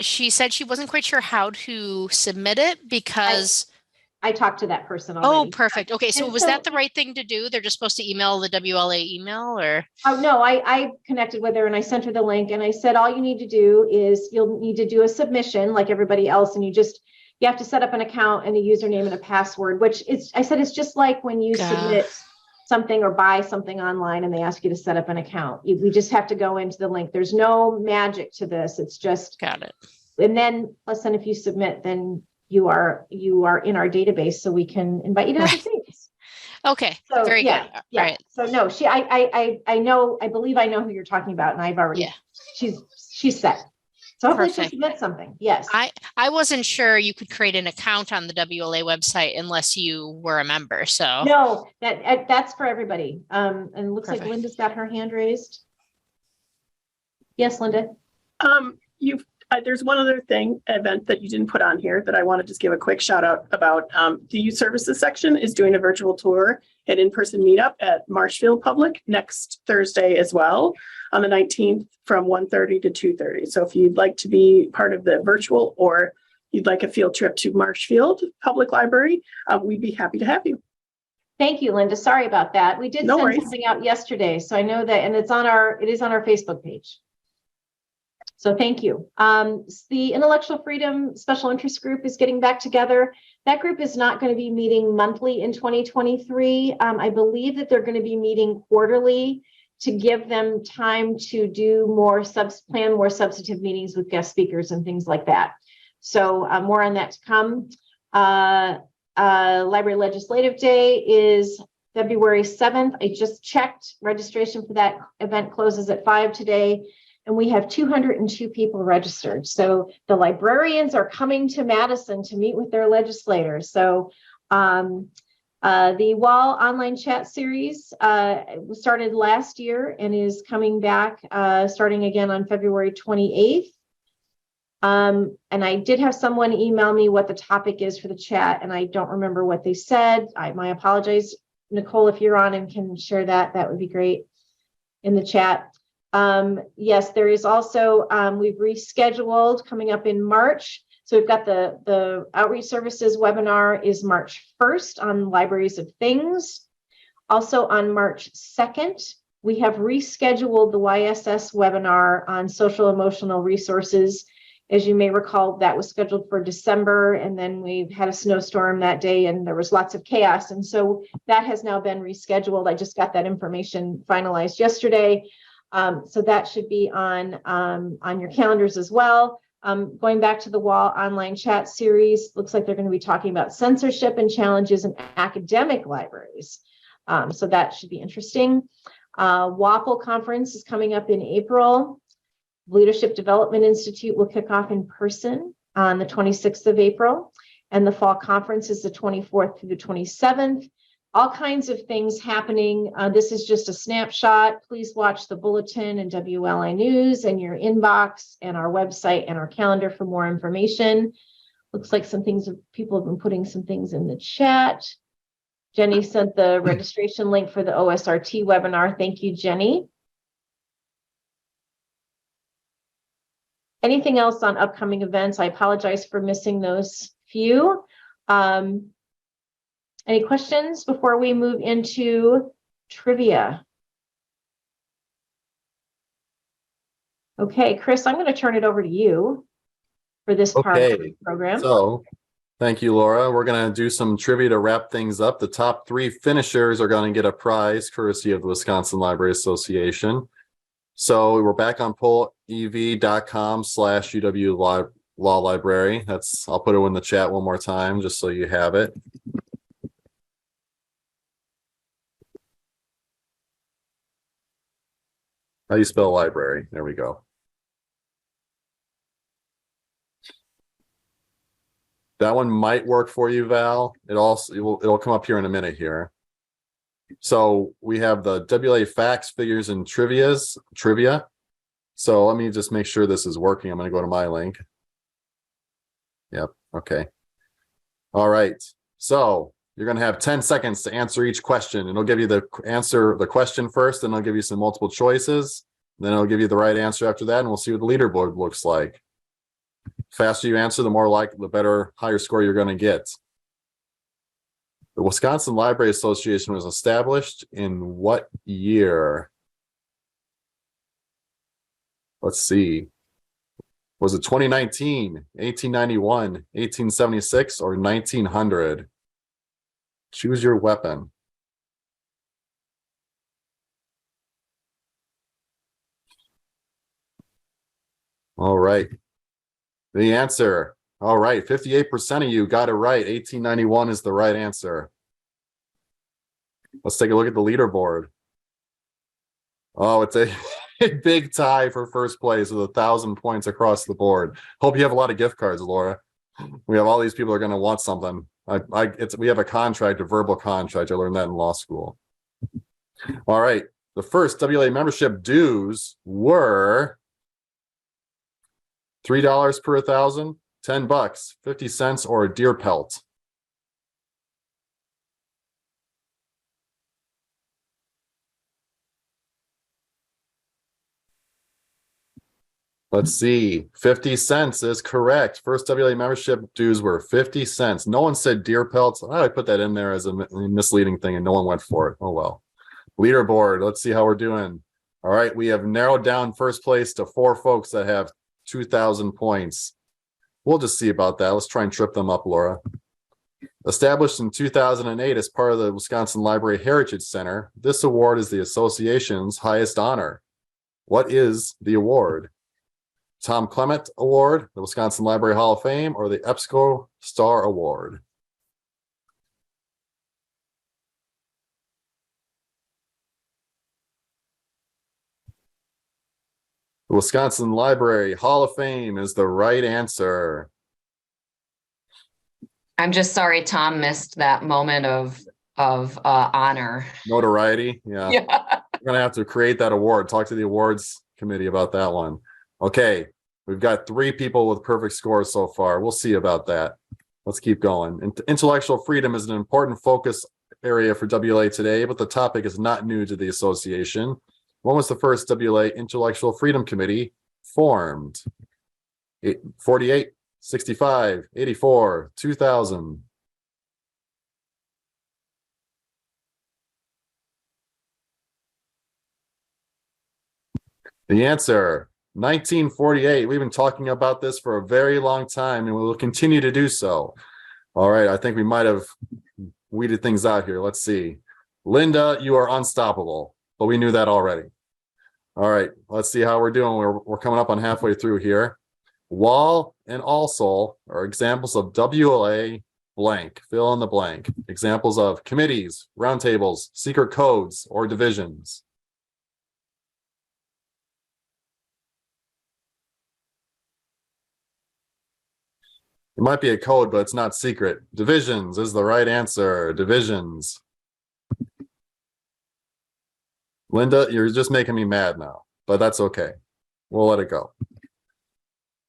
she said she wasn't quite sure how to submit it because... I talked to that person already. Oh, perfect. Okay, so was that the right thing to do? They're just supposed to email the WLA email or? Oh, no, I connected with her and I sent her the link and I said, all you need to do is you'll need to do a submission like everybody else. And you have to set up an account and a username and a password, which is, I said, it's just like when you submit something or buy something online and they ask you to set up an account. We just have to go into the link. There's no magic to this. It's just. Got it. And then, plus then if you submit, then you are in our database, so we can invite you to other things. Okay, so, very yeah, good. Yeah. All right. So no, I believe I know who you're talking about, and I've already. She's set. So hopefully she'll submit something. Yes. I wasn't sure you could create an account on the WLA website unless you were a member. So no, that's for everybody. And it looks Perfect. like Linda's got her hand raised. Yes, Linda. There's one other event that you didn't put on here that I want to just give a quick shout out about. The youth services section is doing a virtual tour and in-person meetup at Marshfield Public next Thursday as well on the 19th from 1:30 to 2:30. So if you'd like to be part of the virtual or you'd like a field trip to Marshfield Public Library, we'd be happy to have you. Thank you, Linda. Sorry about that. We did send worries. something out yesterday, so I know that, and it is on our Facebook page. So thank you. The Intellectual Freedom Special Interest Group is getting back together. That group is not going to be meeting monthly in 2023. I believe that they're going to be meeting quarterly to give them time to do plan more substantive meetings with guest speakers and things like that. So more on that to come. Library Legislative Day is February 7th. I just checked. Registration for that event closes at 5 today. And we have 202 people registered. So the librarians are coming to Madison to meet with their legislators. So the WAL online chat series started last year and is coming back starting again on February 28th. And I did have someone email me what the topic is for the chat, and I don't remember what they said. My apologies. Nicole, if you're on and can share that, that would be great in the chat. Yes, there is also, we've rescheduled coming up in March. So we've got the outreach services webinar is March 1st on Libraries of Things. Also on March 2nd, we have rescheduled the YSS webinar on social emotional resources. As you may recall, that was scheduled for December, and then we had a snowstorm that day and there was lots of chaos. And so that has now been rescheduled. I just got that information finalized yesterday. So that should be on your calendars as well. Going back to the WAL online chat series, looks like they're going to be talking about censorship and challenges in academic libraries. So that should be interesting. WAPL conference is coming up in April. Leadership Development Institute will kick off in person on the 26th of April. And the fall conference is the 24th through the 27th. All kinds of things happening. This is just a snapshot. Please watch the bulletin and WLA News and your inbox and our website and our calendar for more information. Looks like some things, people have been putting some things in the chat. Jenny sent the registration link for the OSRT webinar. Thank you, Jenny. Anything else on upcoming events? I apologize for missing those few. Any questions before we move into trivia? Okay, Chris, I'm going to turn it over to you for this part of the program. So thank you, Laura. We're going to do some trivia to wrap things up. The top 3 finishers are going to get a prize courtesy of the Wisconsin Library Association. So we're back on pollev.com/UW Law Library. I'll put it in the chat one more time just so you have it. How do you spell library? There we go. That one might work for you, Val. It'll come up here in a minute here. So we have the WLA facts, figures, and trivia. So let me just make sure this is working. I'm going to go to my link. Yep. Okay. All right. So you're going to have 10 seconds to answer each question, and it'll give you the question first, and I'll give you some multiple choices. Then it'll give you the right answer after that, and we'll see what the leaderboard looks like. Faster you answer, the better, higher score you're going to get. The Wisconsin Library Association was established in what year? Let's see. Was it 2019, 1891, 1876, or 1900? Choose your weapon. All right. The answer. All right. 58% of you got it right. 1891 is the right answer. Let's take a look at the leaderboard. Oh, it's a big tie for first place with 1,000 points across the board. Hope you have a lot of gift cards, Laura. We have all these people are going to want something. We have a contract, a verbal contract. I learned that in law school. All right. The first WLA membership dues were $3 per 1,000, $10, 50 cents, or a deer pelt. Let's see. 50 cents is correct. First WLA membership dues were 50 cents. No one said deer pelts. I put that in there as a misleading thing and no one went for it. Oh, well. Leaderboard. Let's see how we're doing. All right. We have narrowed down first place to 4 folks that have 2,000 points. We'll just see about that. Let's try and trip them up, Laura. Established in 2008 as part of the Wisconsin Library Heritage Center, this award is the association's highest honor. What is the award? Tom Clement Award, the Wisconsin Library Hall of Fame, or the EBSCO Star Award? The Wisconsin Library Hall of Fame is the right answer. I'm just sorry Tom missed that moment of honor. Notoriety. Yeah. We're going to have to create that award. Talk to the awards committee about that one. Okay. We've got 3 people with perfect scores so far. We'll see about that. Let's keep going. Intellectual freedom is an important focus area for WLA today, but the topic is not new to the association. When was the first WLA Intellectual Freedom Committee formed? 48, 65, 84, 2000. The answer, 1948. We've been talking about this for a very long time and we will continue to do so. All right, I think we might have weeded things out here. Let's see. Linda, you are unstoppable, but we knew that already. All right, let's see how we're doing. We're coming up on halfway through here. Wall and also are examples of WLA blank, fill in the blank. Examples of committees, roundtables, secret codes, or divisions. It might be a code, but it's not secret. Divisions is the right answer. Divisions. Linda, you're just making me mad now, but that's okay. We'll let it go.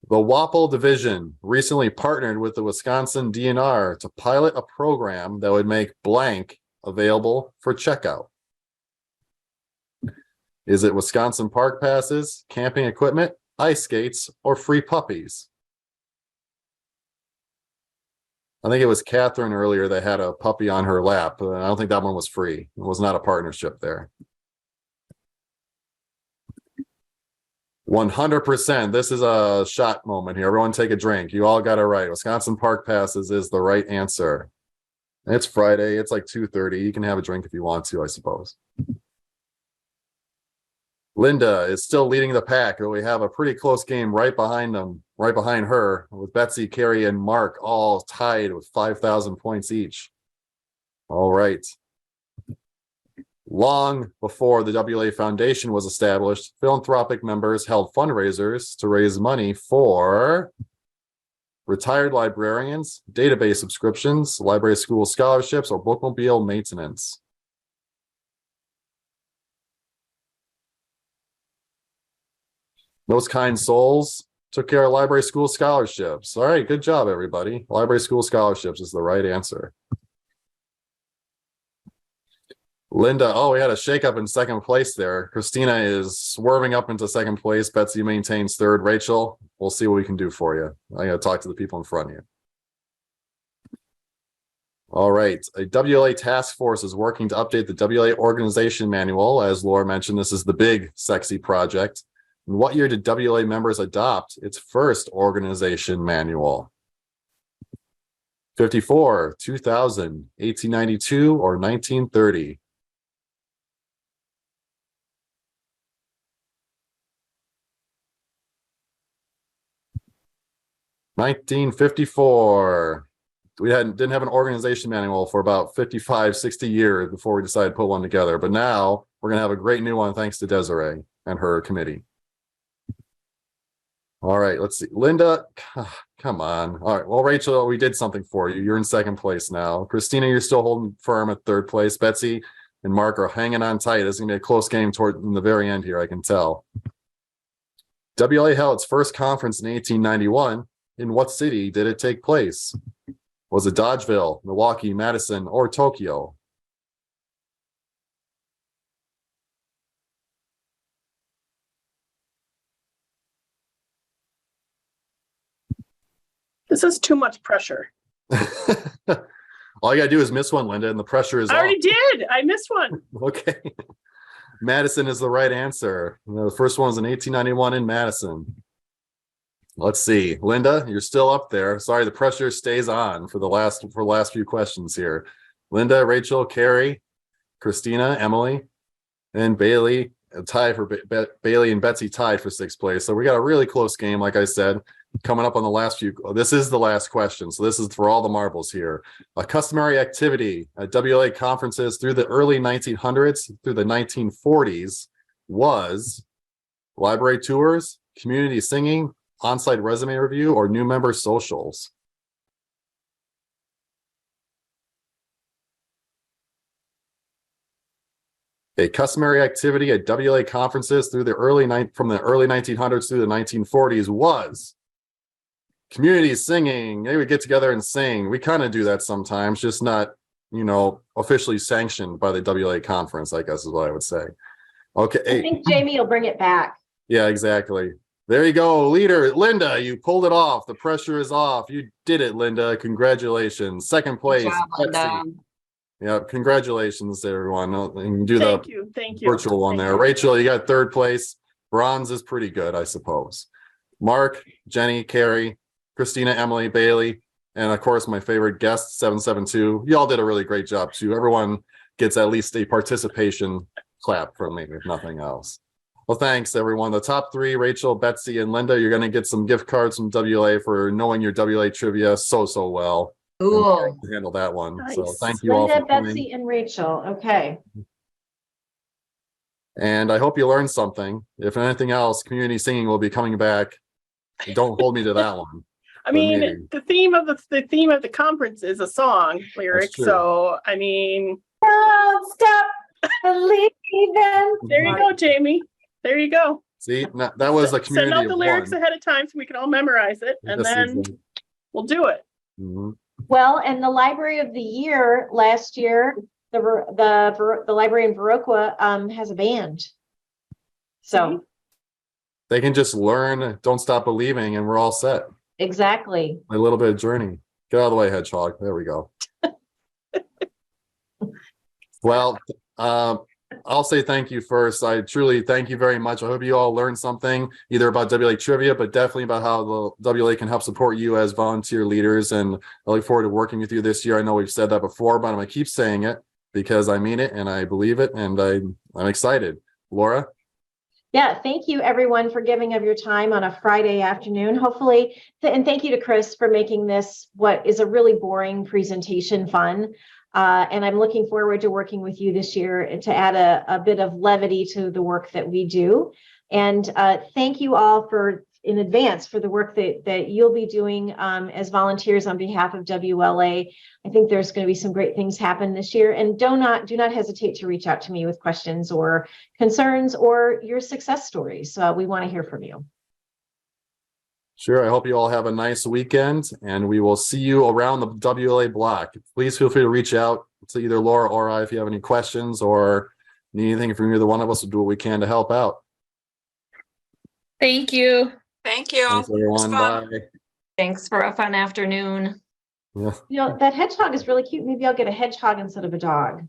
The WAPL division recently partnered with the Wisconsin DNR to pilot a program that would make blank available for checkout. Is it Wisconsin park passes, camping equipment, ice skates, or free puppies? I think it was Catherine earlier that had a puppy on her lap. I don't think that one was free. It was not a partnership there. 100%. This is a shot moment here. Everyone take a drink. You all got it right. Wisconsin Park Passes is the right answer. It's Friday. It's like 2:30. You can have a drink if you want to, I suppose. Linda is still leading the pack, but we have a pretty close game right behind them, right behind her, with Betsy, Carrie, and Mark all tied with 5,000 points each. All right. Long before the WLA Foundation was established, philanthropic members held fundraisers to raise money for retired librarians, database subscriptions, library school scholarships, or bookmobile maintenance. Those kind souls took care of library school scholarships. All right, good job, everybody. Library school scholarships is the right answer. Linda, oh, we had a shakeup in second place there. Christina is swerving up into second place. Betsy maintains third. Rachel, we'll see what we can do for you. I got to talk to the people in front of you. All right. A WLA task force is working to update the WLA organization manual. As Laura mentioned, this is the big, sexy project. In what year did WLA members adopt its first organization manual? 54, 2000, 1892, or 1930? $1954. We didn't have an organization manual for about 55, 60 years before we decided to put one together. But now we're going to have a great new one thanks to Desiree and her committee. All right, let's see. Linda, come on. All right, well, Rachel, we did something for you. You're in second place now. Christina, you're still holding firm at third place. Betsy and Mark are hanging on tight. It's going to be a close game toward the very end here, I can tell. WLA held its first conference in 1891. In what city did it take place? Was it Dodgeville, Milwaukee, Madison, or Tokyo? This is too much pressure. All you gotta do is miss one, Linda, and the pressure is I already off. did. I missed one. Okay. Madison is the right answer. The first one was in 1891 in Madison. Let's see. Linda, you're still up there. Sorry, the pressure stays on for the last few questions here. Linda, Rachel, Carrie, Christina, Emily, and Bailey tied for Bailey and Betsy tied for sixth place. So we got a really close game, like I said, coming up on the last few. This is the last question. So this is for all the marbles here. A customary activity at WLA conferences through the early 1900s through the 1940s was library tours, community singing, on-site resume review, or new member socials. A customary activity at WLA conferences through the from the early 1900s through the 1940s was community singing. They would get together and sing. We kind of do that sometimes, just not, officially sanctioned by the WLA conference, I guess is what I would say. Okay. I think Jamie will bring it back. Yeah, exactly. There you go, leader. Linda, you pulled it off. The pressure is off. You did it, Linda. Congratulations. Second place. Good job, Linda. Yeah, congratulations, everyone. You can do Thank the you. Thank you. virtual one Thank there. you. Rachel, you got third place. Bronze is pretty good, I suppose. Mark, Jenny, Carrie, Christina, Emily, Bailey, and of course, my favorite guest, 772. You all did a really great job, too. Everyone gets at least a participation clap from me, if nothing else. Well, thanks, everyone. The top three, Rachel, Betsy, and Linda, you're going to get some gift cards from WLA for knowing your WLA trivia so well. Cool. Handle that one. Nice. So thank you all Linda, for coming. Betsy, and Rachel. Okay. And I hope you learned something. If anything else, community singing will be coming back. Don't hold me to that one. I mean, maybe. the theme of the conference is a song lyric. true. So I mean, Don't stop believing. there you go, Jamie. There you go. See, that was a community Send out the of lyrics one. ahead of time so we can all memorize it, and Yes, then exactly. we'll do it. Mhm. Well, and the Library of the Year last year, the library in Viroqua has a band. So They can just learn, don't stop believing, and we're all set. exactly. A little bit of journey. Get out of the way, hedgehog. There we go. Well, I'll say thank you first. I truly thank you very much. I hope you all learned something either about WLA trivia, but definitely about how the WLA can help support you as volunteer leaders. And I look forward to working with you this year. I know we've said that before, but I'm going to keep saying it because I mean it and I believe it. And I'm excited. Laura? Yeah, thank you everyone for giving of your time on a Friday afternoon. Hopefully, and thank you to Chris for making this what is a really boring presentation fun. And I'm looking forward to working with you this year to add a bit of levity to the work that we do. And thank you all in advance for the work that you'll be doing as volunteers on behalf of WLA. I think there's going to be some great things happen this year. And do not hesitate to reach out to me with questions or concerns or your success stories. We want to hear from you. Sure. I hope you all have a nice weekend and we will see you around the WLA block. Please feel free to reach out to either Laura or I if you have any questions or need anything from either one of us. We'll do what we can to help out. Thank you. Thank you. Thanks, everyone. Bye. Thanks for a fun afternoon. Yeah. You know, that hedgehog is really cute. Maybe I'll get a hedgehog instead of a dog.